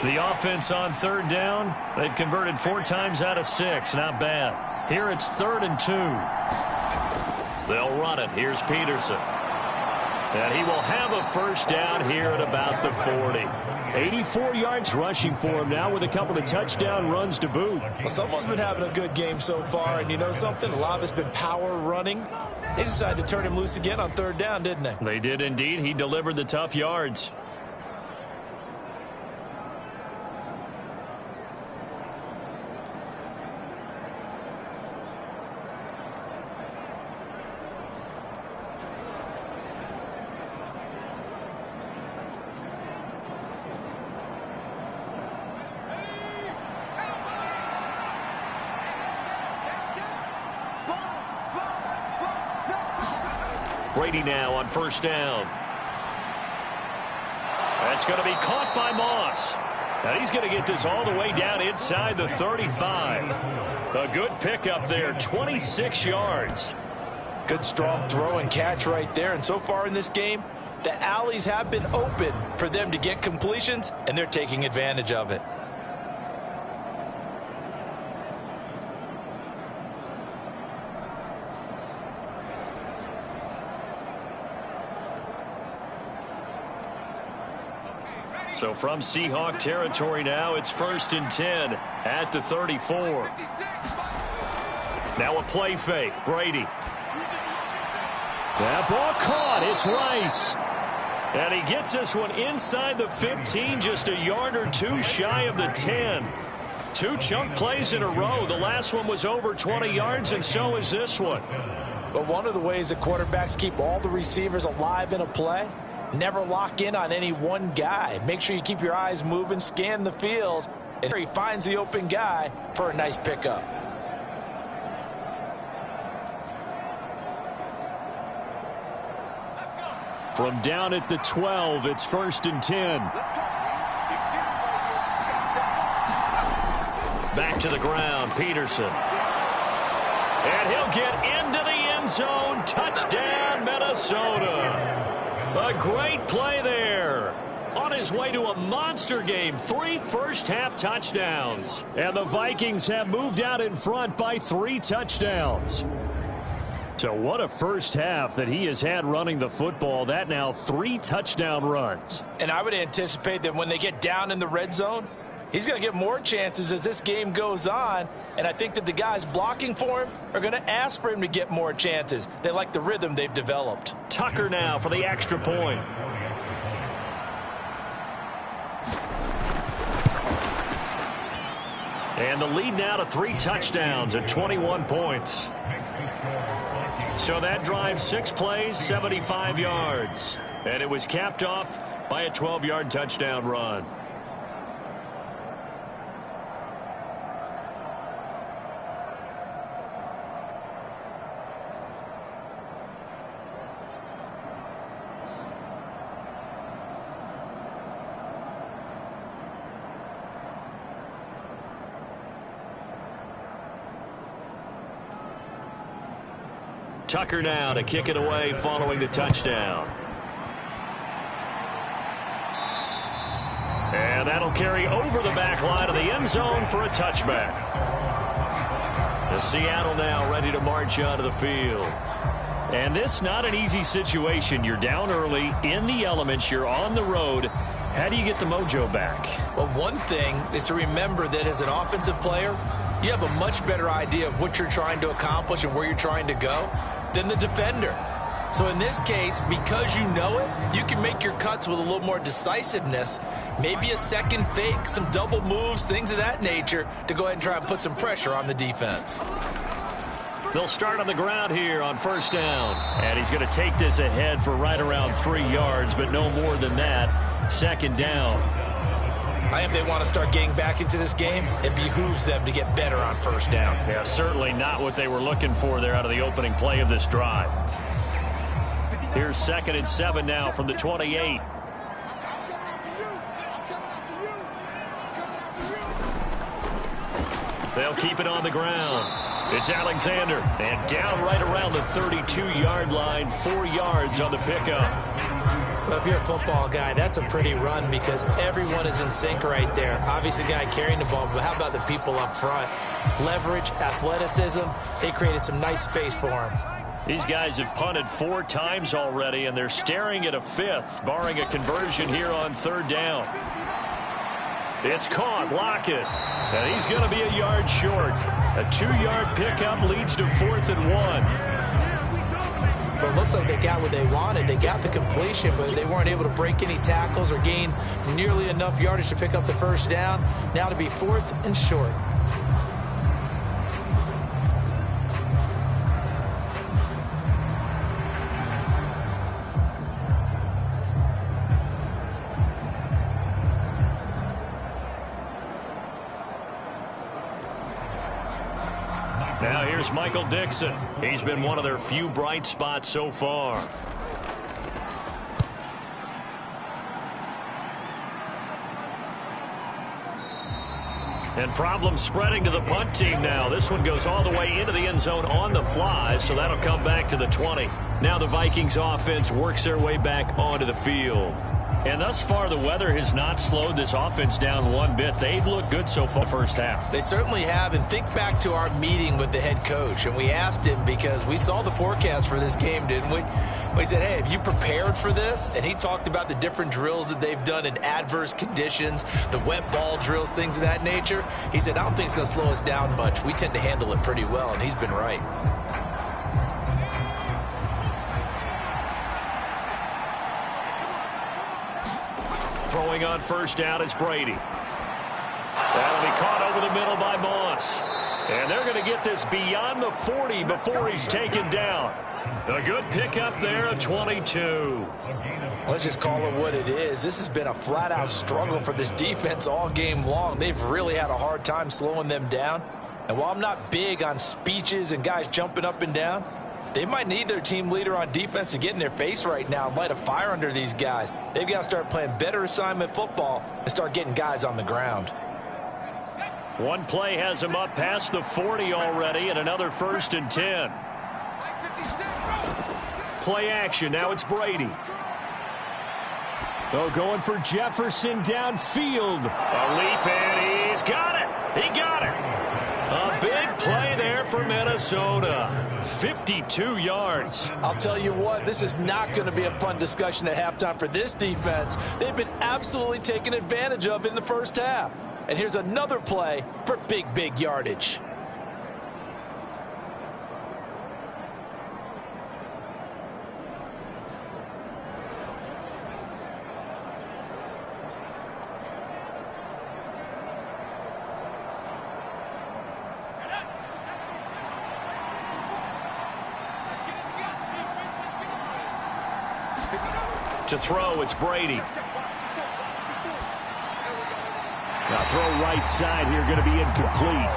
The offense on 3rd down, they've converted 4 times out of 6. Not bad. Here it's 3rd and 2. They'll run it. Here's Peterson. And he will have a first down here at about the 40. 84 yards rushing for him now with a couple of touchdown runs to boot. Well, someone's been having a good game so far, and you know something? A lot of it's been power running. They decided to turn him loose again on 3rd down, didn't they? They did indeed. He delivered the tough yards. Brady now on 1st down. That's going to be caught by Moss. And he's going to get this all the way down inside the 35. A good pickup there, 26 yards. Good strong throw and catch right there. And so far in this game, the alleys have been open for them to get completions, and they're taking advantage of it. So from Seahawk territory now, it's 1st and 10 at the 34. Now a play fake. Brady. That ball caught. It's Rice. And he gets this one inside the 15, just a yard or 2 shy of the 10. 2 chunk plays in a row. The last one was over 20 yards, and so is this one. But one of the ways that quarterbacks keep all the receivers alive in a play, never lock in on any one guy. Make sure you keep your eyes moving, scan the field, and he finds the open guy for a nice pickup. From down at the 12, it's 1st and 10. Back to the ground, Peterson. And he'll get into the end zone. Touchdown, Minnesota. A great play there. On his way to a monster game. 3 first-half touchdowns. And the Vikings have moved out in front by 3 touchdowns. So what a first half that he has had running the football. That now 3 touchdown runs. And I would anticipate that when they get down in the red zone, he's going to get more chances as this game goes on. And I think that the guys blocking for him are going to ask for him to get more chances. They like the rhythm they've developed. Tucker now for the extra point. And the lead now to 3 touchdowns at 21 points. So that drive, 6 plays, 75 yards. And it was capped off by a 12-yard touchdown run. Tucker now to kick it away following the touchdown. And that'll carry over the back line of the end zone for a touchback. The Seattle now ready to march onto the field. And this not an easy situation. You're down early, in the elements, you're on the road. How do you get the mojo back? Well, one thing is to remember that as an offensive player, you have a much better idea of what you're trying to accomplish and where you're trying to go than the defender. So in this case, because you know it, you can make your cuts with a little more decisiveness, maybe a second fake, some double moves, things of that nature, to go ahead and try and put some pressure on the defense. They'll start on the ground here on first down. And he's going to take this ahead for right around 3 yards, but no more than that. Second down. If they want to start getting back into this game, it behooves them to get better on first down. Yeah, certainly not what they were looking for there out of the opening play of this drive. Here's 2nd and 7 now from the 28. They'll keep it on the ground. It's Alexander, and down right around the 32-yard line, 4 yards on the pickup. Well, if you're a football guy, that's a pretty run because everyone is in sync right there. Obviously, the guy carrying the ball, but how about the people up front? Leverage, athleticism, they created some nice space for him. These guys have punted 4 times already, and they're staring at a 5th, barring a conversion here on 3rd down. It's caught, Lockett, and he's going to be a yard short. A 2-yard pickup leads to 4th and 1. But it looks like they got what they wanted. They got the completion, but they weren't able to break any tackles or gain nearly enough yardage to pick up the first down. Now to be 4th and short. Now here's Michael Dixon. He's been one of their few bright spots so far. And problems spreading to the punt team now. This one goes all the way into the end zone on the fly, so that'll come back to the 20. Now the Vikings offense works their way back onto the field. And thus far, the weather has not slowed this offense down one bit. They've looked good so far first half. They certainly have. And think back to our meeting with the head coach. And we asked him because we saw the forecast for this game, didn't we? We said, hey, have you prepared for this? And he talked about the different drills that they've done in adverse conditions, the wet ball drills, things of that nature. He said, I don't think it's going to slow us down much. We tend to handle it pretty well. And he's been right. Throwing on first down is Brady. That'll be caught over the middle by Moss. And they're going to get this beyond the 40 before he's taken down. A good pickup there, a 22. Let's just call it what it is. This has been a flat-out struggle for this defense all game long. They've really had a hard time slowing them down. And while I'm not big on speeches and guys jumping up and down, they might need their team leader on defense to get in their face right now and light a fire under these guys. They've got to start playing better assignment football and start getting guys on the ground. One play has him up past the 40 already, and another 1st and 10. Play action. Now it's Brady. Oh, going for Jefferson downfield. A leap, and he's got it. He got it. A big play there for Minnesota. 52 yards. I'll tell you what, this is not going to be a fun discussion at halftime for this defense. They've been absolutely taken advantage of in the first half. And here's another play for big yardage. To throw, it's Brady. Now throw right side here, going to be incomplete.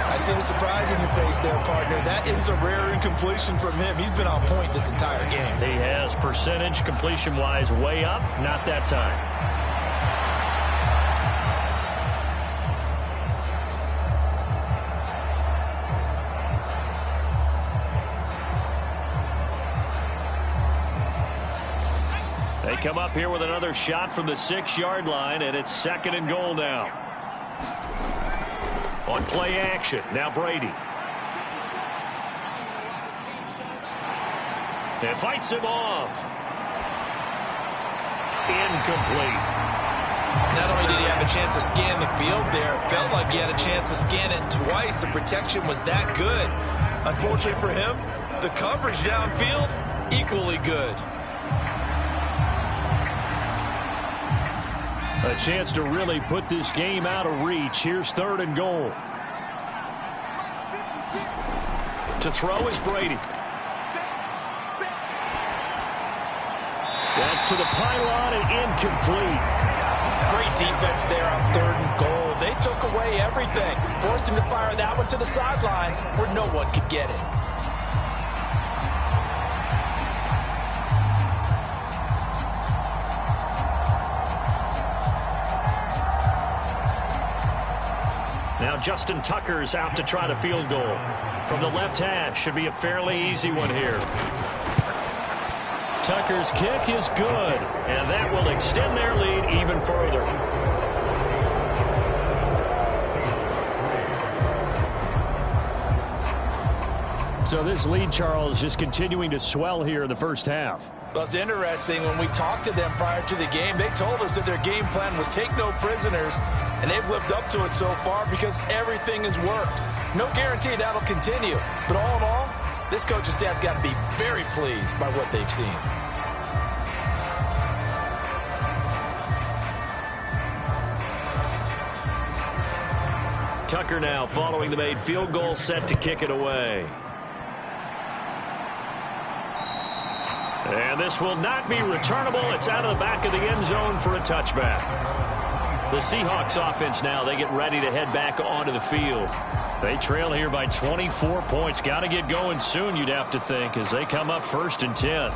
I see the surprise in your face there, partner. That is a rare incompletion from him. He's been on point this entire game. He has percentage completion-wise way up, not that time. They come up here with another shot from the 6-yard line, and it's 2nd and goal now. On play action, now Brady. And fights him off. Incomplete. Not only did he have a chance to scan the field there, it felt like he had a chance to scan it twice. The protection was that good. Unfortunately for him, the coverage downfield, equally good. A chance to really put this game out of reach. Here's 3rd and goal. To throw is Brady. That's to the pylon and incomplete. Great defense there on 3rd and goal. They took away everything. Forced him to fire that one to the sideline where no one could get it. Now Justin Tucker's out to try the field goal. From the left hash, should be a fairly easy one here. Tucker's kick is good, and that will extend their lead even further. So this lead, Charles, just continuing to swell here in the first half. Well, it's interesting. When we talked to them prior to the game, they told us that their game plan was take no prisoners, and they've lived up to it so far because everything has worked. No guarantee that'll continue. But all in all, this coaching staff's got to be very pleased by what they've seen. Tucker now following the made field goal, set to kick it away. And this will not be returnable. It's out of the back of the end zone for a touchback. The Seahawks offense now, they get ready to head back onto the field. They trail here by 24 points. Got to get going soon, you'd have to think, as they come up 1st and 10.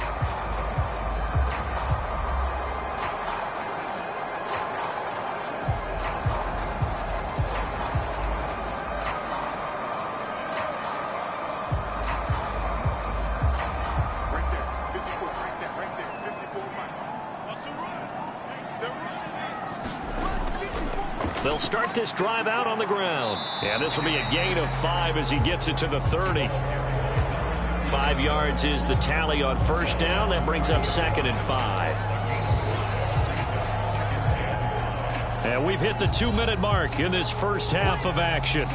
They'll start this drive out on the ground. And this will be a gain of 5 as he gets it to the 30. 5 yards is the tally on 1st down. That brings up 2nd and 5. And we've hit the 2-minute mark in this first half of action.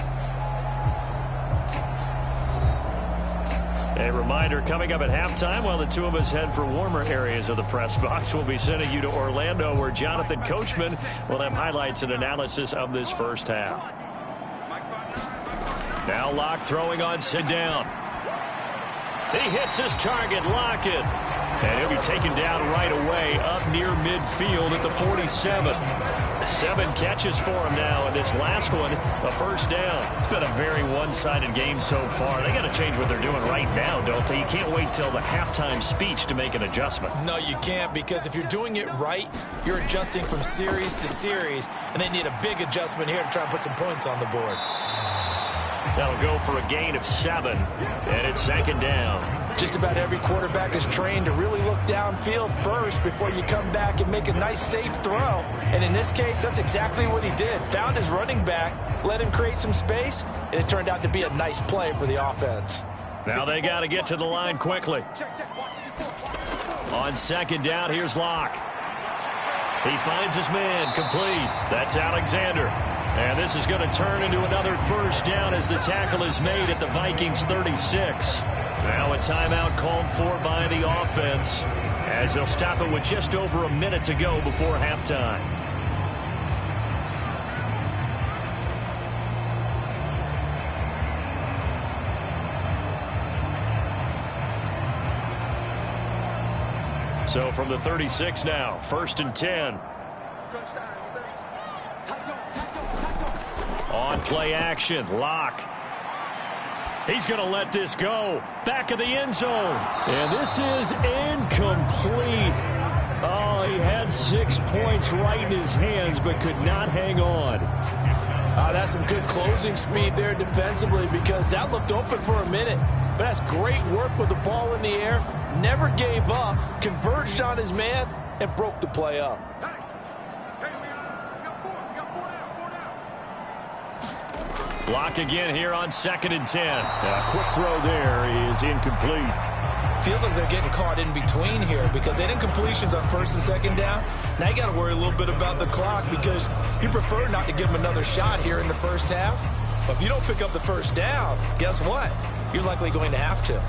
A reminder, coming up at halftime, while the two of us head for warmer areas of the press box, we'll be sending you to Orlando, where Jonathan Coachman will have highlights and analysis of this first half. Now Locke throwing on sit down. He hits his target, Lockett. And he'll be taken down right away up near midfield at the 47. 7 catches for him now, and this last one, a first down. It's been a very one-sided game so far. They got to change what they're doing right now, don't they? You can't wait till the halftime speech to make an adjustment. No, you can't, because if you're doing it right, you're adjusting from series to series, and they need a big adjustment here to try and put some points on the board. That'll go for a gain of 7, and it's 2nd down. Just about every quarterback is trained to really look downfield first before you come back and make a nice, safe throw. And in this case, that's exactly what he did. Found his running back, let him create some space, and it turned out to be a nice play for the offense. Now they got to get to the line quickly. On 2nd down, here's Locke. He finds his man, complete. That's Alexander. And this is going to turn into another first down as the tackle is made at the Vikings 36. Now a timeout called for by the offense, as they'll stop it with just over a minute to go before halftime. So from the 36 now, 1st and 10. On play action, Locke. He's going to let this go. Back of the end zone. And this is incomplete. Oh, he had 6 points right in his hands, but could not hang on. That's some good closing speed there defensively, because that looked open for a minute. But that's great work with the ball in the air. Never gave up, converged on his man, and broke the play up. Lock again here on 2nd and 10. A quick throw there is incomplete. Feels like they're getting caught in between here because they didn't incompletions on 1st and 2nd down. Now you got to worry a little bit about the clock because you prefer not to give them another shot here in the first half. But if you don't pick up the first down, guess what? You're likely going to have to.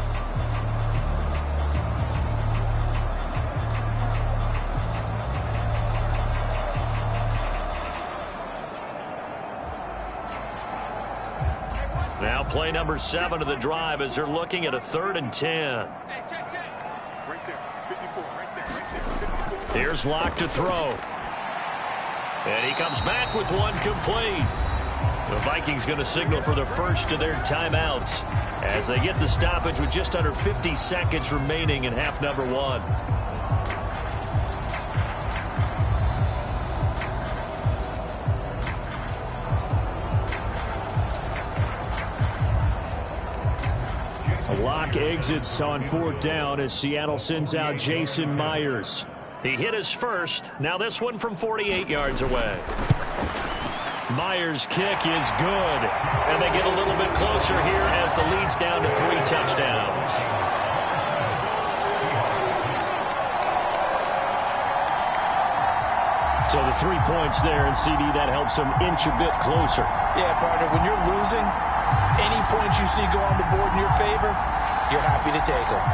Now play number 7 of the drive as they're looking at a 3rd and 10. Right there, 54, right there, 54. Here's Locke to throw. And he comes back with one complete. The Vikings going to signal for the first of their timeouts as they get the stoppage with just under 50 seconds remaining in half number 1. Locke exits on 4th down as Seattle sends out Jason Myers. He hit his first. Now this one from 48 yards away. Myers' kick is good. And they get a little bit closer here as the lead's down to 3 touchdowns. So the 3 points there, and CD, that helps them inch a bit closer. Yeah, partner, when you're losing, any points you see go on the board in your favor, you're happy to take them.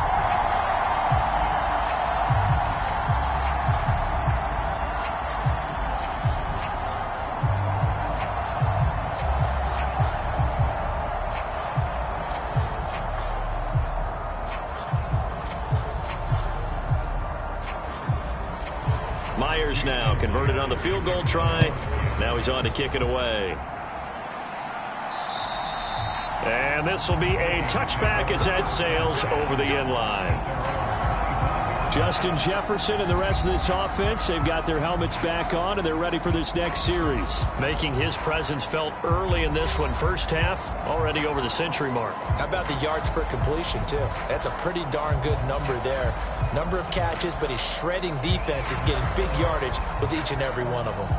Myers now converted on the field goal try. Now he's on to kick it away. And this will be a touchback as that sails over the end line. Justin Jefferson and the rest of this offense, they've got their helmets back on, and they're ready for this next series. Making his presence felt early in this one. First half, already over the century mark. How about the yards per completion, too? That's a pretty darn good number there. Number of catches, but his shredding defense is getting big yardage with each and every one of them.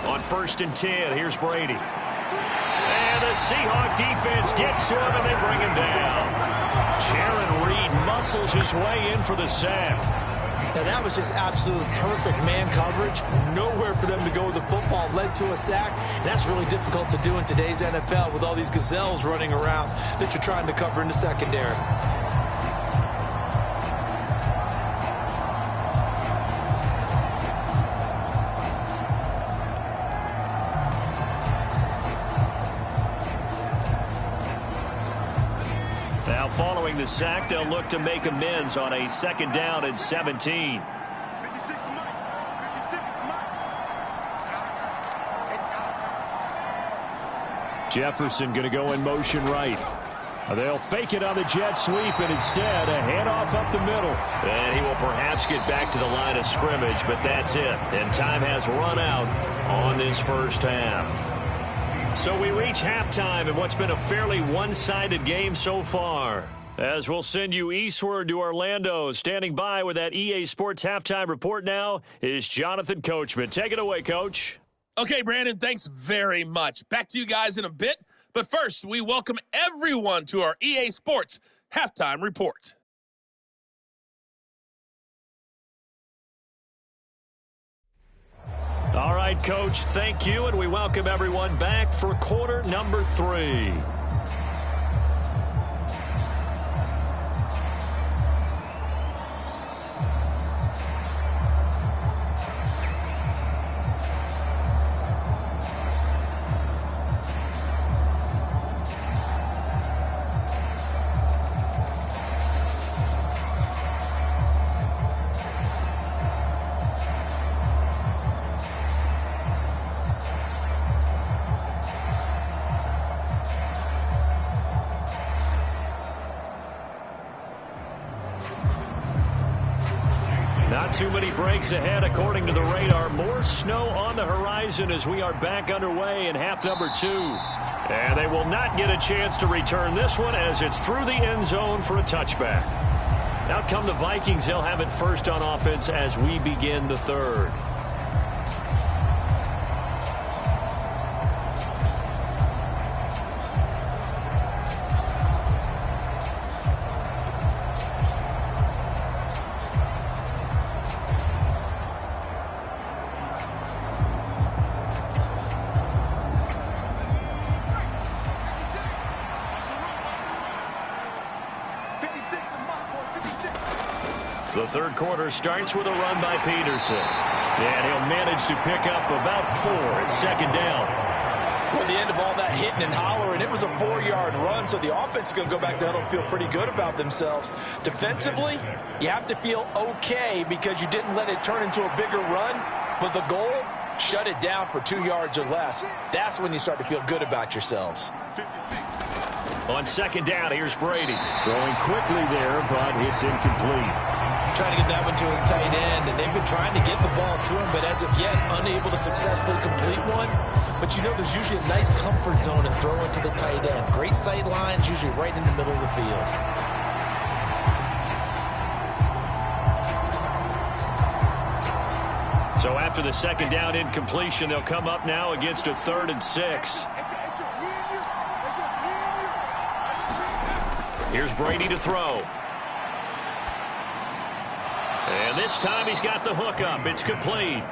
On 1st and 10, here's Brady. And the Seahawk defense gets to him, and they bring him down. Jaron Reed muscles his way in for the sack. Now, that was just absolute perfect man coverage. Nowhere for them to go with the football. Led to a sack. And that's really difficult to do in today's NFL with all these gazelles running around that you're trying to cover in the secondary. Now following the sack, they'll look to make amends on a 2nd down and 17. 56 Mike. 56 Mike. It's out time. It's out time. Jefferson going to go in motion right. They'll fake it on the jet sweep, and instead a handoff up the middle. And he will perhaps get back to the line of scrimmage, but that's it. And time has run out on this first half. So we reach halftime in what's been a fairly one-sided game so far. As we'll send you eastward to Orlando. Standing by with that EA Sports halftime report now is Jonathan Coachman. Take it away, Coach. Okay, Brandon, thanks very much. Back to you guys in a bit. But first, we welcome everyone to our EA Sports halftime report. All right, Coach, thank you, and we welcome everyone back for quarter number 3. too many breaks ahead according to the radar. More snow on the horizon as we are back underway in half number 2. And they will not get a chance to return this one as it's through the end zone for a touchback. Out come the Vikings. They'll have it first on offense as we begin the third. The third quarter starts with a run by Peterson. And he'll manage to pick up about 4 at second down. Well, the end of all that hitting and hollering, it was a 4-yard run, so the offense is going to go back there and feel pretty good about themselves. Defensively, you have to feel okay because you didn't let it turn into a bigger run, but the goal, shut it down for 2 yards or less. That's when you start to feel good about yourselves. 56. On second down, here's Brady. Throwing quickly there, but it's incomplete. Trying to get that one to his tight end, and they've been trying to get the ball to him, but as of yet, unable to successfully complete one. But you know there's usually a nice comfort zone in throwing to the tight end. Great sight lines, usually right in the middle of the field. So after the second down incompletion, they'll come up now against a 3rd and 6. Here's Brady to throw. And this time he's got the hook up. It's complete.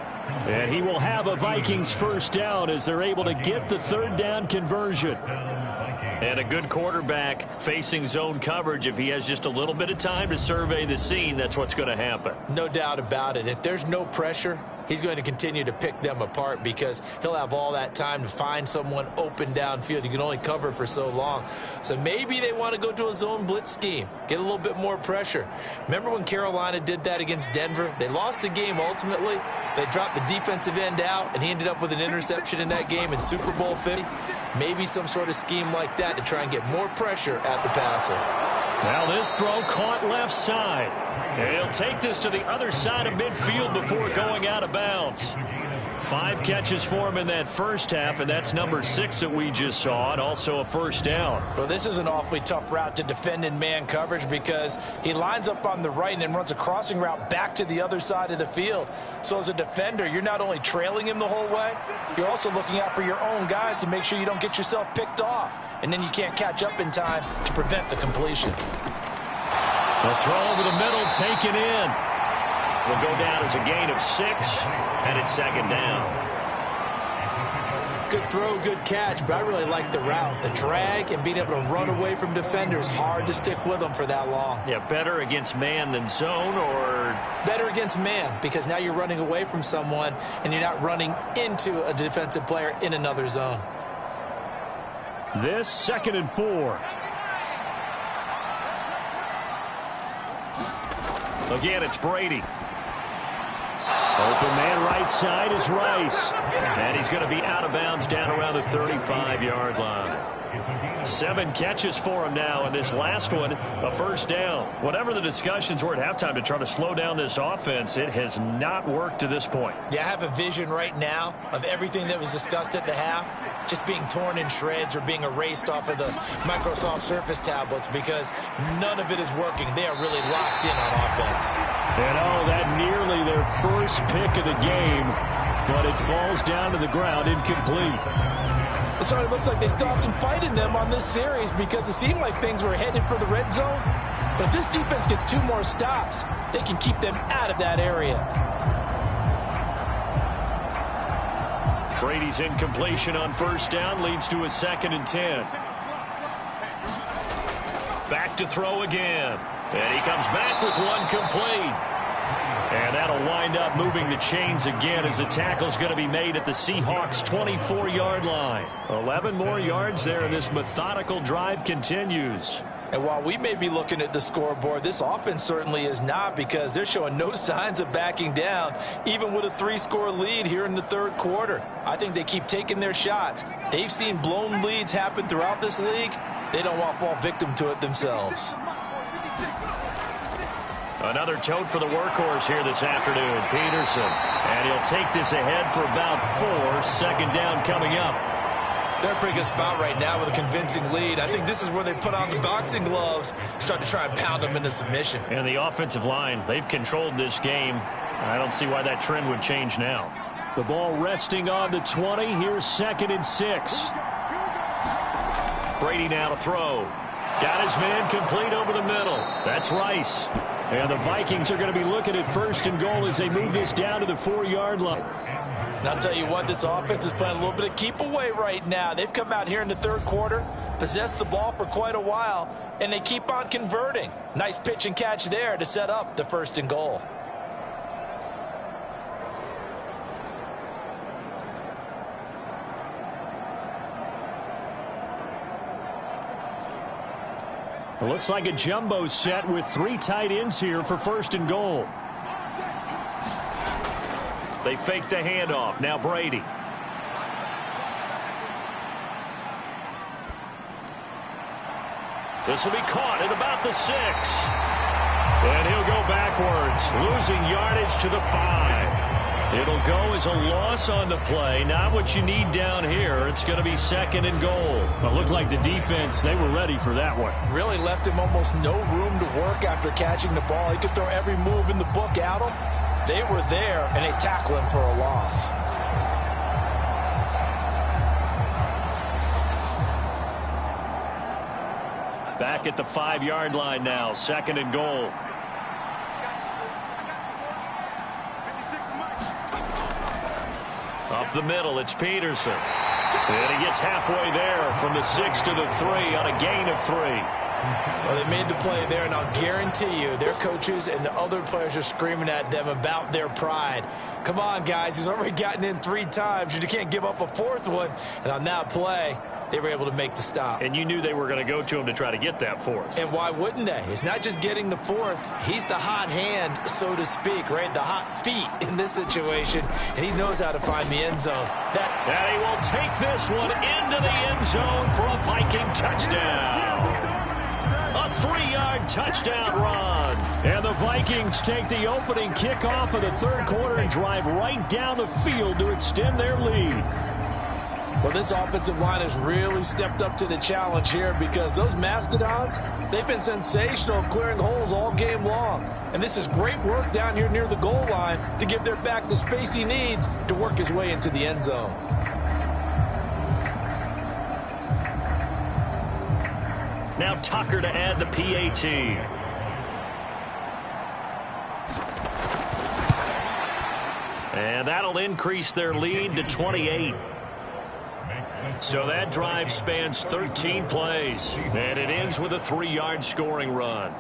And he will have a Vikings first down as they're able to get the 3rd down conversion. And a good quarterback facing zone coverage. If he has just a little bit of time to survey the scene, that's what's going to happen. No doubt about it. If there's no pressure, he's going to continue to pick them apart because he'll have all that time to find someone open downfield. You can only cover for so long. So maybe they want to go to a zone blitz scheme, get a little bit more pressure. Remember when Carolina did that against Denver? They lost the game ultimately. They dropped the defensive end out, and he ended up with an interception in that game in Super Bowl 50. Maybe some sort of scheme like that to try and get more pressure at the passer. Now this throw caught left side. And he'll take this to the other side of midfield before going out of bounds. 5 catches for him in that first half, and that's number 6 that we just saw, and also a first down. Well, this is an awfully tough route to defend in man coverage because he lines up on the right and then runs a crossing route back to the other side of the field. So as a defender, you're not only trailing him the whole way, you're also looking out for your own guys to make sure you don't get yourself picked off. And then you can't catch up in time to prevent the completion. The throw over the middle, taken in. Will go down as a gain of 6, and it's second down. Good throw, good catch, but I really like the route. The drag and being able to run away from defenders, hard to stick with them for that long. Yeah, better against man than zone, or? Better against man, because now you're running away from someone, and you're not running into a defensive player in another zone. This 2nd and 4. Again, it's Brady. Open man right side is Rice. And he's going to be out of bounds down around the 35-yard line. 7 catches for him now, and this last one, a first down. Whatever the discussions were at halftime to try to slow down this offense, it has not worked to this point. Yeah, I have a vision right now of everything that was discussed at the half just being torn in shreds or being erased off of the Microsoft Surface tablets because none of it is working. They are really locked in on offense. And that nearly their first pick of the game, but it falls down to the ground incomplete. So it looks like they still have some fight in them on this series because it seemed like things were headed for the red zone. But if this defense gets 2 more stops, they can keep them out of that area. Brady's incompletion on first down leads to a 2nd and 10. Back to throw again. And he comes back with one complete. And that'll wind up moving the chains again as the tackle's going to be made at the Seahawks' 24-yard line. 11 more yards there, and this methodical drive continues. And while we may be looking at the scoreboard, this offense certainly is not because they're showing no signs of backing down, even with a 3-score lead here in the third quarter. I think they keep taking their shots. They've seen blown leads happen throughout this league. They don't want to fall victim to it themselves. Another tote for the workhorse here this afternoon, Peterson. And he'll take this ahead for about 4. Second down coming up. They're in a pretty good spot right now with a convincing lead. I think this is where they put on the boxing gloves, start to try and pound them into submission. And the offensive line, they've controlled this game. I don't see why that trend would change now. The ball resting on the 20. Here's 2nd and 6. Brady now to throw. Got his man complete over the middle. That's Rice. And the Vikings are going to be looking at 1st and goal as they move this down to the 4-yard line. And I'll tell you what, this offense is playing a little bit of keep away right now. They've come out here in the 3rd quarter, possessed the ball for quite a while, and they keep on converting. Nice pitch and catch there to set up the 1st and goal. It looks like a jumbo set with 3 tight ends here for 1st and goal. They fake the handoff. Now Brady. This will be caught at about the 6. And he'll go backwards, losing yardage to the 5. It'll go as a loss on the play. Not what you need down here. It's going to be 2nd and goal. Well, it looked like the defense, they were ready for that one. Really left him almost no room to work after catching the ball. He could throw every move in the book at him. They were there, and they tackle him for a loss. Back at the 5-yard line now. 2nd and goal. Up the middle, it's Peterson. And he gets halfway there from the 6 to the 3 on a gain of 3. Well, they made the play there, and I'll guarantee you their coaches and the other players are screaming at them about their pride. Come on, guys. He's already gotten in 3 times. You can't give up a 4th one. And on that play, they were able to make the stop. And you knew they were going to go to him to try to get that 4th. And why wouldn't they? It's not just getting the 4th. He's the hot hand, so to speak, right? The hot feet in this situation. And he knows how to find the end zone. And he will take this one into the end zone for a Viking touchdown. A 3-yard touchdown run. And the Vikings take the opening kickoff of the 3rd quarter and drive right down the field to extend their lead. Well, this offensive line has really stepped up to the challenge here because those Mastodons, they've been sensational clearing holes all game long. And this is great work down here near the goal line to give their back the space he needs to work his way into the end zone. Now Tucker to add the PAT. And that'll increase their lead to 28. So that drive spans 13 plays. And it ends with a 3-yard scoring run.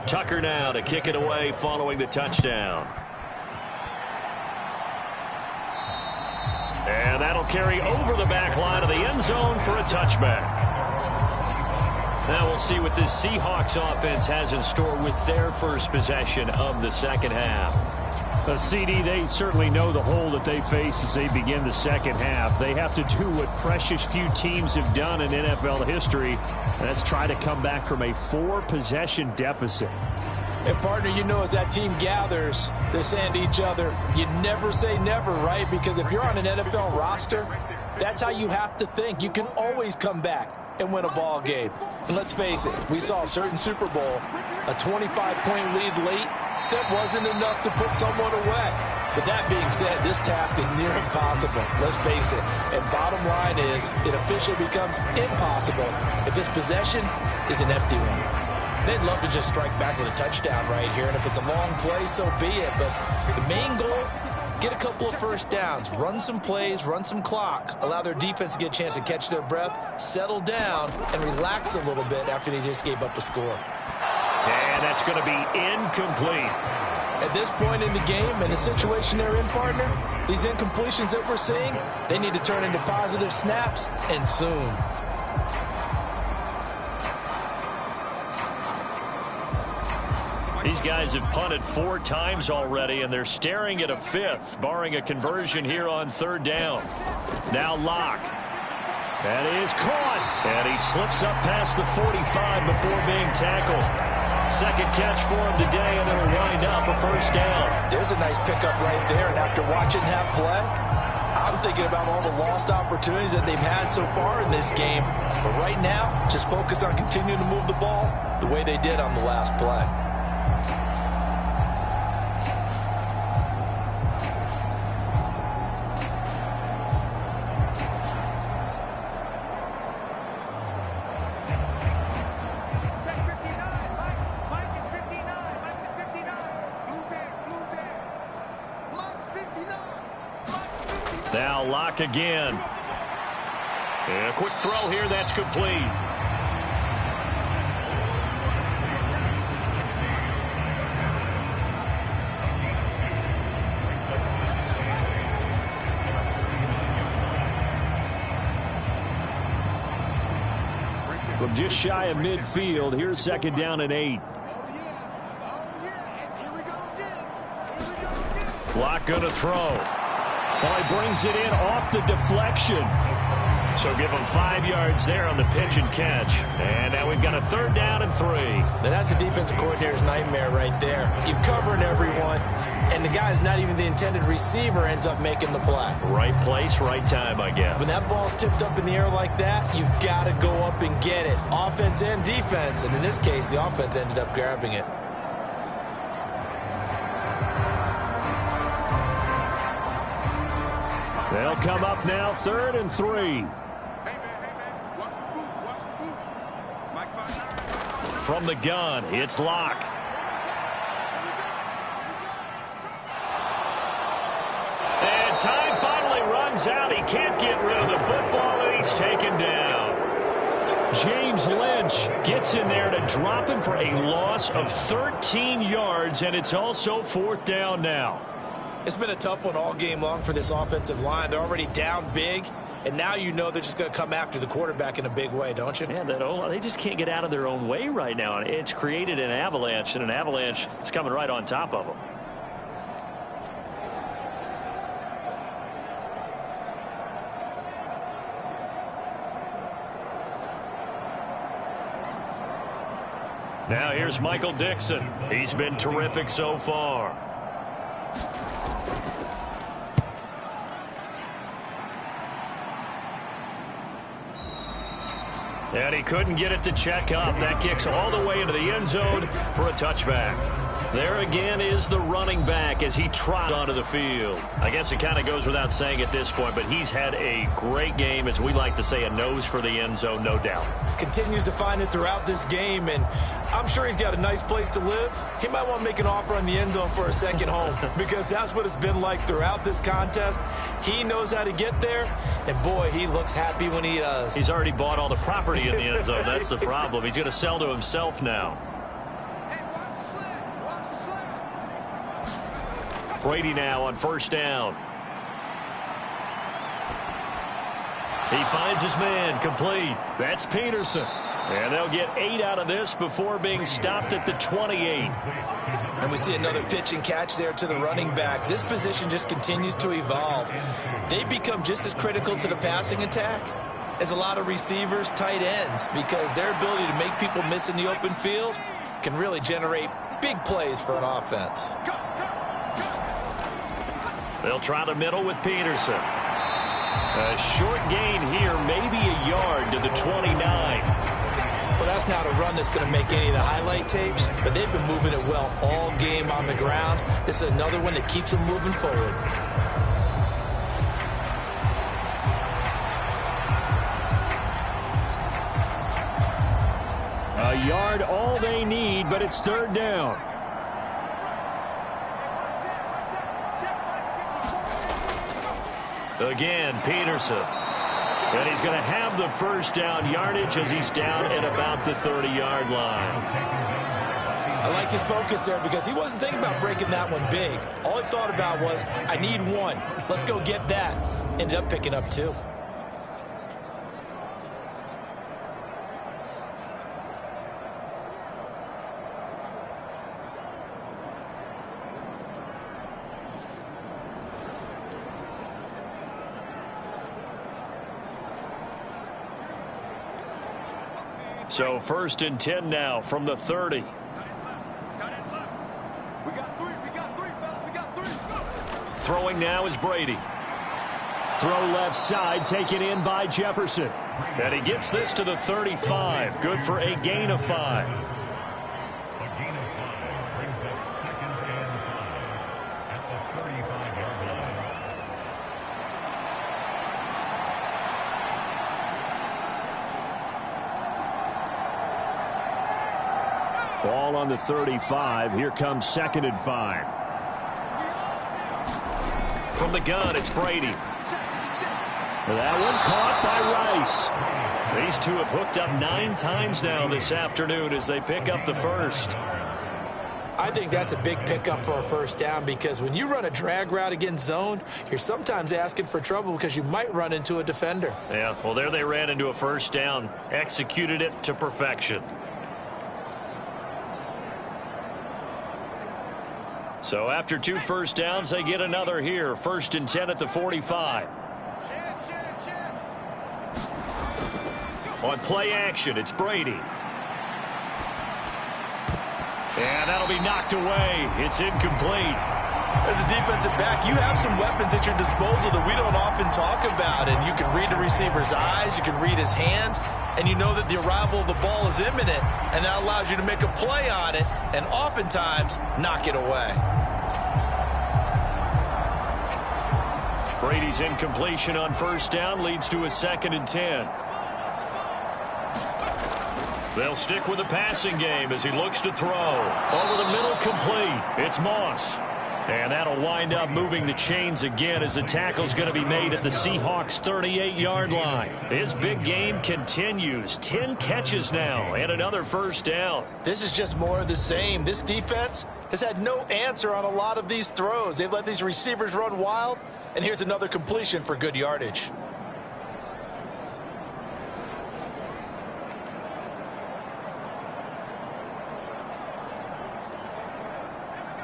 Tucker now to kick it away following the touchdown. And that'll carry over the back line of the end zone for a touchback. Now we'll see what this Seahawks offense has in store with their first possession of the 2nd half. CD, they certainly know the hole that they face as they begin the 2nd half. They have to do what precious few teams have done in NFL history, and that's try to come back from a 4-possession deficit. And, partner, you know, as that team gathers, they're saying to each other, you never say never, right? Because if you're on an NFL roster, that's how you have to think. You can always come back and win a ball game. And let's face it, we saw a certain Super Bowl, a 25-point lead late. That wasn't enough to put someone away. But that being said, this task is near impossible. Let's face it. And bottom line is, it officially becomes impossible if this possession is an empty one. They'd love to just strike back with a touchdown right here. And if it's a long play, so be it. But the main goal, get a couple of first downs, run some plays, run some clock, allow their defense to get a chance to catch their breath, settle down, and relax a little bit after they just gave up a score. And that's going to be incomplete. At this point in the game and the situation they're in, partner, These incompletions that we're seeing, they need to turn into positive snaps, and soon. These guys have punted 4 times already, and they're staring at a 5th, barring a conversion here on 3rd down. Now Locke. And he is caught. And he slips up past the 45 before being tackled. Second catch for him today, and it'll wind up a 1st down. There's a nice pickup right there, and after watching that play, I'm thinking about all the lost opportunities that they've had so far in this game. But right now, just focus on continuing to move the ball the way they did on the last play. Now Locke again. And a quick throw here, that's complete. From just shy of midfield, here's 2nd down and 8. Locke gonna throw. Well, he brings it in off the deflection. So give him 5 yards there on the pitch and catch. And now we've got a 3rd down and 3. Now that's a defensive coordinator's nightmare right there. You're covering everyone, and the guy's not even the intended receiver ends up making the play. Right place, right time, I guess. When that ball's tipped up in the air like that, you've got to go up and get it. Offense and defense, and in this case, the offense ended up grabbing it. They'll come up now, 3rd and 3. Hey, man, watch the boot, watch the boot. Mike's behind. From the gun, it's Locke. And time finally runs out. He can't get rid of the football, and he's taken down. James Lynch gets in there to drop him for a loss of 13 yards, and it's also 4th down now. It's been a tough one all game long for this offensive line. They're already down big, and now you know they're just going to come after the quarterback in a big way, don't you? Yeah, they just can't get out of their own way right now. It's created an avalanche, and an avalanche is coming right on top of them. Now here's Michael Dixon. He's been terrific so far. And he couldn't get it to check up. That kicks all the way into the end zone for a touchback. There again is the running back as he trots onto the field. I guess it kind of goes without saying at this point, but he's had a great game, as we like to say, a nose for the end zone, no doubt. Continues to find it throughout this game, and I'm sure he's got a nice place to live. He might want to make an offer on the end zone for a second home because that's what it's been like throughout this contest. He knows how to get there, and boy, he looks happy when he does. He's already bought all the property in the end zone. That's the problem. He's going to sell to himself now. Brady now on 1st down. He finds his man, complete. That's Peterson. And they'll get 8 out of this before being stopped at the 28. And we see another pitch and catch there to the running back. This position just continues to evolve. They become just as critical to the passing attack as a lot of receivers, tight ends, because their ability to make people miss in the open field can really generate big plays for an offense. They'll try the middle with Peterson. A short gain here, maybe a yard to the 29. Well, that's not a run that's going to make any of the highlight tapes, but they've been moving it well all game on the ground. This is another one that keeps them moving forward. A yard, all they need, but it's 3rd down. Again, Peterson. And he's going to have the 1st down yardage as he's down at about the 30-yard line. I liked his focus there because he wasn't thinking about breaking that one big. All he thought about was, I need one. Let's go get that. Ended up picking up 2. So 1st and 10 now from the 30. We got 3, fellas. We got 3. Throwing now is Brady. Throw left side, taken in by Jefferson. And he gets this to the 35. Good for a gain of 5. Ball on the 35. Here comes 2nd and 5. From the gun, it's Brady. That one caught by Rice. These two have hooked up 9 times now this afternoon as they pick up the first. I think that's a big pickup for a first down because when you run a drag route against zone, you're sometimes asking for trouble because you might run into a defender. Yeah, well, there they ran into a first down. Executed it to perfection. So after 2 first downs, they get another here. 1st and 10 at the 45. On play action, it's Brady. And that'll be knocked away. It's incomplete. As a defensive back, you have some weapons at your disposal that we don't often talk about. And you can read the receiver's eyes, you can read his hands, and you know that the arrival of the ball is imminent. And that allows you to make a play on it and oftentimes knock it away. Brady's incompletion on first down leads to a 2nd and 10. They'll stick with the passing game as he looks to throw. Over the middle, complete. It's Moss. And that'll wind up moving the chains again as the tackle's going to be made at the Seahawks' 38-yard line. His big game continues. 10 catches now and another first down. This is just more of the same. This defense has had no answer on a lot of these throws. They've let these receivers run wild, and here's another completion for good yardage.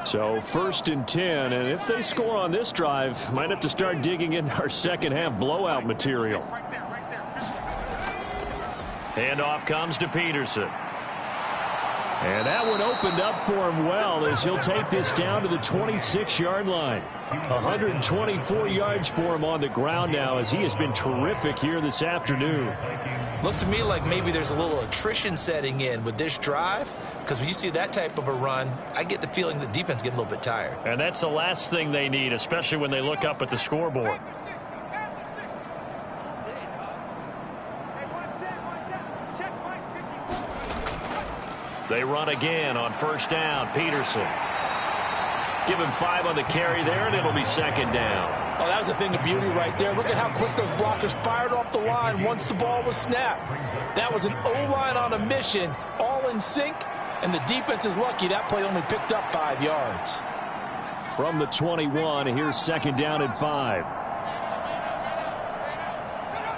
So 1st and 10, and if they score on this drive, might have to start digging into our second half blowout material. Handoff comes to Peterson. And that one opened up for him well as he'll take this down to the 26-yard line. 124 yards for him on the ground now as he has been terrific here this afternoon. Looks to me like maybe there's a little attrition setting in with this drive, because when you see that type of a run, I get the feeling the defense getting a little bit tired. And that's the last thing they need, especially when they look up at the scoreboard. They run again on first down. Peterson. Give him 5 on the carry there, and it'll be 2nd down. Oh, that was a thing of beauty right there. Look at how quick those blockers fired off the line once the ball was snapped. That was an O-line on a mission, all in sync, and the defense is lucky that play only picked up 5 yards. From the 21, here's 2nd down and 5.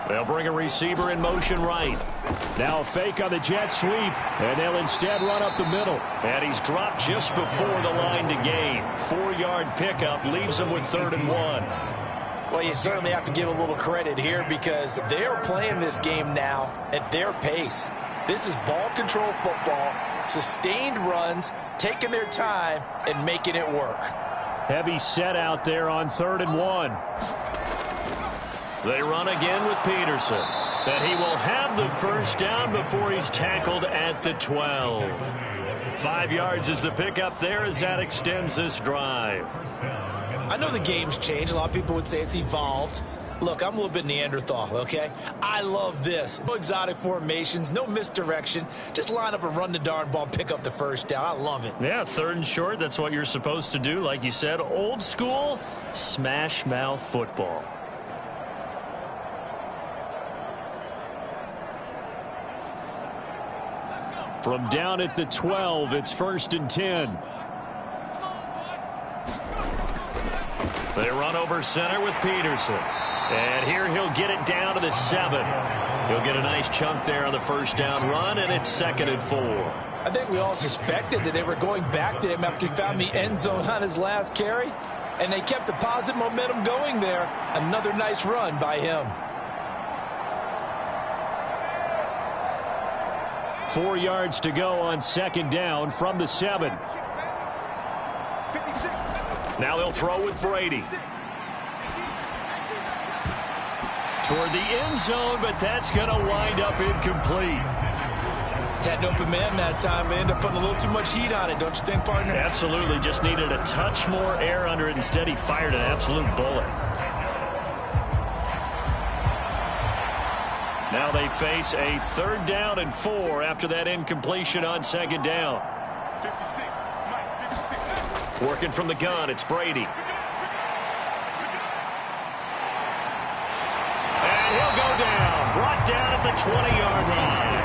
They'll bring a receiver in motion right. Now a fake on the jet sweep, and they'll instead run up the middle. And he's dropped just before the line to gain. 4-yard pickup leaves him with 3rd and 1. Well, you certainly have to give a little credit here because they are playing this game now at their pace. This is ball control football, sustained runs, taking their time and making it work. Heavy set out there on 3rd and 1. They run again with Peterson. And he will have the first down before he's tackled at the 12. 5 yards is the pickup there as that extends this drive. I know the game's changed. A lot of people would say it's evolved. Look, I'm a little bit Neanderthal, okay? I love this. No exotic formations, no misdirection. Just line up and run the darn ball and pick up the first down. I love it. Yeah, 3rd and short, that's what you're supposed to do. Like you said, old school, smash mouth football. From down at the 12, it's 1st and 10. They run over center with Peterson. And here he'll get it down to the 7. He'll get a nice chunk there on the first down run, and it's 2nd and 4. I think we all suspected that they were going back to him after he found the end zone on his last carry. And they kept the positive momentum going there. Another nice run by him. 4 yards to go on 2nd down from the 7. Now they'll throw with Brady. Toward the end zone, but that's going to wind up incomplete. Had an open man that time, but ended up putting a little too much heat on it, don't you think, partner? Absolutely. Just needed a touch more air under it. Instead, he fired an absolute bullet. Now they face a 3rd down and 4 after that incompletion on 2nd down. 56. Mike, 56. Working from the gun, it's Brady. And he'll go down. Brought down at the 20-yard line.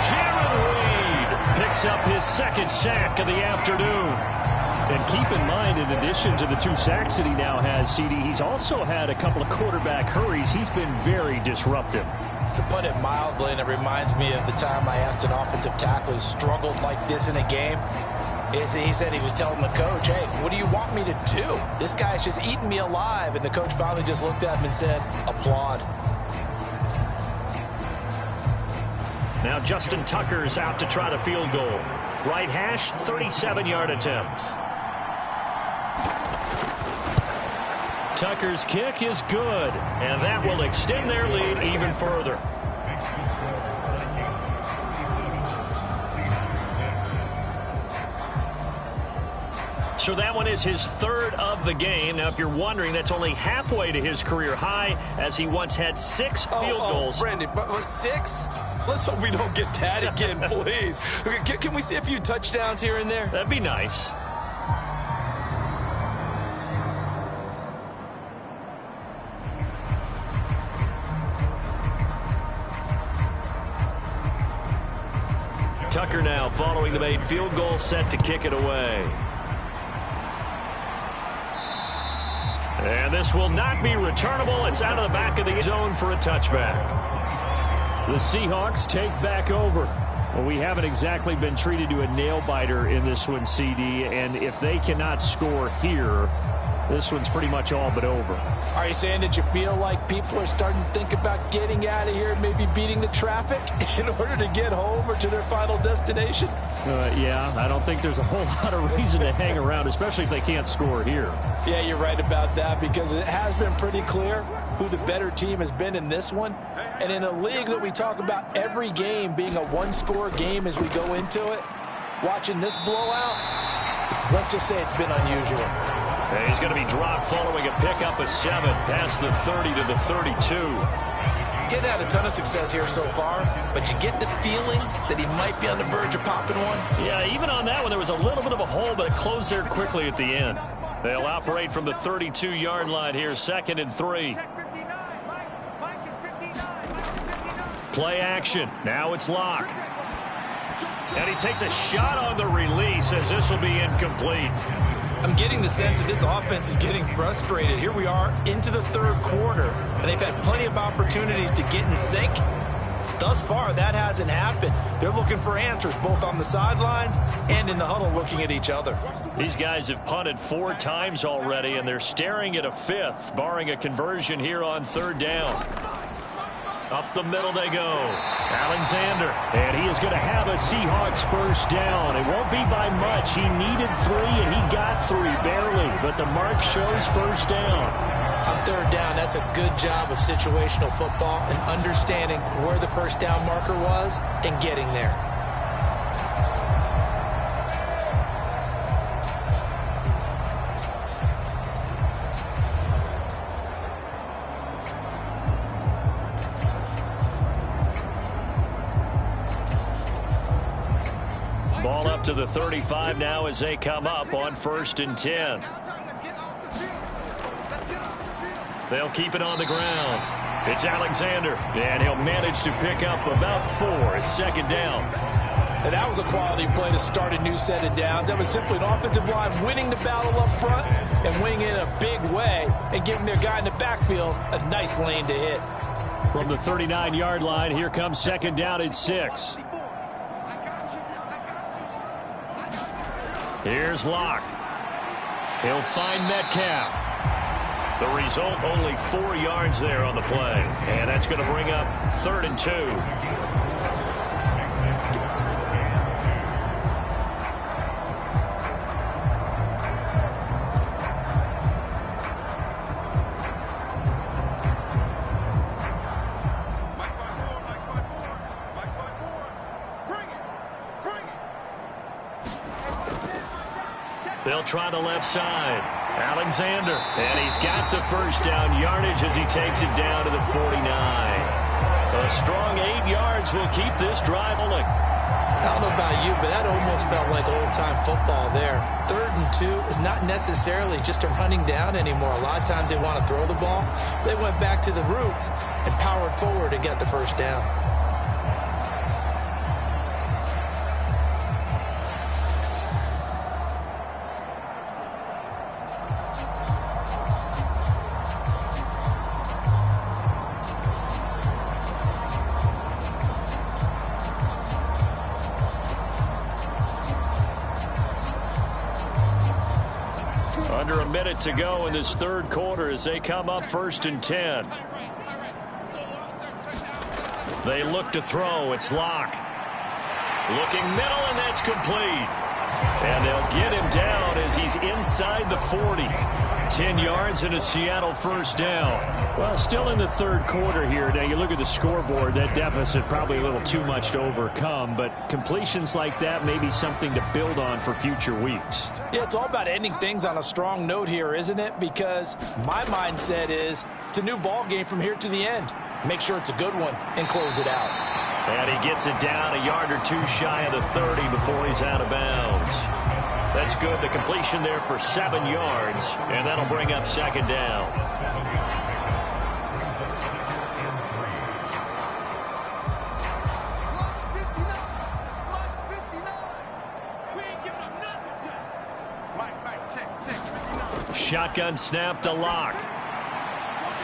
Jared Reed picks up his 2nd sack of the afternoon. And keep in mind, in addition to the 2 sacks that he now has, CD, he's also had a couple of quarterback hurries. He's been very disruptive. To put it mildly, and it reminds me of the time I asked an offensive tackle who struggled like this in a game. He said he was telling the coach, hey, what do you want me to do? This guy's just eating me alive. And the coach finally just looked at him and said, applaud. Now Justin Tucker's out to try the field goal. Right hash, 37-yard attempt. Tucker's kick is good, and that will extend their lead even further. So that one is his 3rd of the game. Now, if you're wondering, that's only halfway to his career high, as he once had 6 field goals. Brendan, but 6? Let's hope we don't get that again, please. Can we see a few touchdowns here and there? That'd be nice. Tucker now following the made field goal, set to kick it away. And this will not be returnable. It's out of the back of the zone for a touchback. The Seahawks take back over. Well, we haven't exactly been treated to a nail-biter in this one, CD, and if they cannot score here, this one's pretty much all but over. Are you saying that you feel like people are starting to think about getting out of here, maybe beating the traffic in order to get home or to their final destination? Yeah, I don't think there's a whole lot of reason to hang around, especially if they can't score here. Yeah, you're right about that, because it has been pretty clear who the better team has been in this one. And in a league that we talk about every game being a one-score game as we go into it, watching this blowout, let's just say it's been unusual. And he's going to be dropped following a pickup of 7 past the 30 to the 32. Getting had a ton of success here so far, but you get the feeling that he might be on the verge of popping one. Yeah, even on that one, there was a little bit of a hole, but it closed there quickly at the end. They'll operate from the 32-yard line here, 2nd and 3. Play action. Now it's Locke. And he takes a shot on the release as this will be incomplete. I'm getting the sense that this offense is getting frustrated. Here we are into the 3rd quarter, and they've had plenty of opportunities to get in sync. Thus far, that hasn't happened. They're looking for answers both on the sidelines and in the huddle looking at each other. These guys have punted 4 times already, and they're staring at a 5th, barring a conversion here on 3rd down. Up the middle they go. Alexander. And he is going to have a Seahawks 1st down. It won't be by much. He needed 3, and he got 3, barely. But the mark shows 1st down. On 3rd down, that's a good job of situational football and understanding where the 1st down marker was and getting there. Ball up to the 35 now as they come up on 1st and 10. They'll keep it on the ground. It's Alexander, and he'll manage to pick up about 4 at 2nd down. And that was a quality play to start a new set of downs. That was simply an offensive line winning the battle up front and winning it in a big way and giving their guy in the backfield a nice lane to hit. From the 39-yard line, here comes second down at 6. Here's Locke. He'll find Metcalf. The result, only 4 yards there on the play. And that's going to bring up 3rd and 2. They'll try the left side. Alexander. And he's got the first down yardage as he takes it down to the 49. So a strong 8 yards will keep this drive rolling. I don't know about you, but that almost felt like old-time football there. 3rd and 2 is not necessarily just a running down anymore. A lot of times they want to throw the ball. They went back to the roots and powered forward and got the first down. Under a minute to go in this 3rd quarter as they come up 1st and 10. They look to throw. It's Locke. Looking middle, and that's complete. And they'll get him down as he's inside the 40. 10 yards and a Seattle first down. Well, still in the 3rd quarter here. Now, you look at the scoreboard, that deficit probably a little too much to overcome, but completions like that may be something to build on for future weeks. Yeah, it's all about ending things on a strong note here, isn't it? Because my mindset is it's a new ball game from here to the end. Make sure it's a good one and close it out. And he gets it down a yard or 2 shy of the 30 before he's out of bounds. That's good. The completion there for 7 yards, and that'll bring up second down. Shotgun snap to Locke.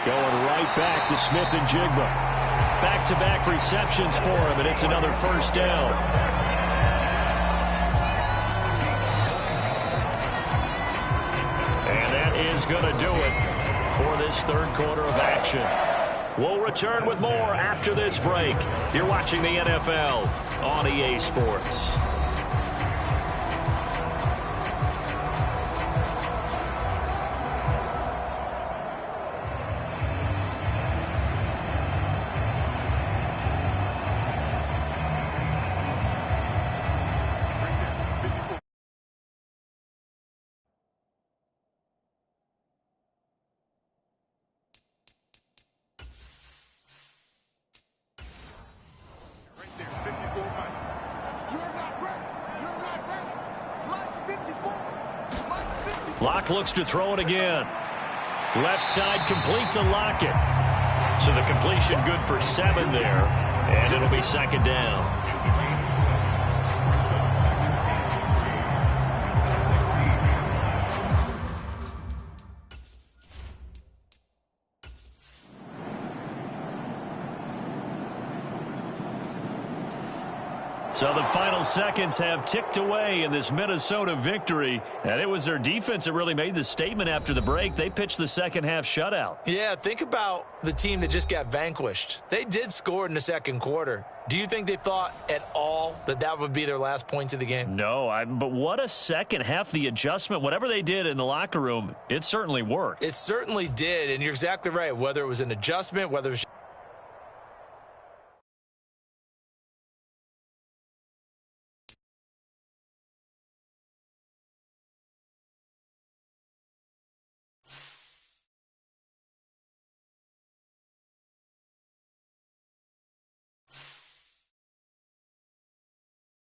Going right back to Smith and Jigba. Back-to-back receptions for him, and it's another first down. And that is going to do it for this 3rd quarter of action. We'll return with more after this break. You're watching the NFL on EA Sports. Locke looks to throw it again. Left side complete to Lockett. So the completion good for 7 there, and it'll be second down. So the final seconds have ticked away in this Minnesota victory, and it was their defense that really made the statement after the break. They pitched the second half shutout. Yeah, think about the team that just got vanquished. They did score in the 2nd quarter. Do you think they thought at all that that would be their last points of the game? No, but what a second half. The adjustment, whatever they did in the locker room, it certainly worked. It certainly did, and you're exactly right. Whether it was an adjustment, whether it was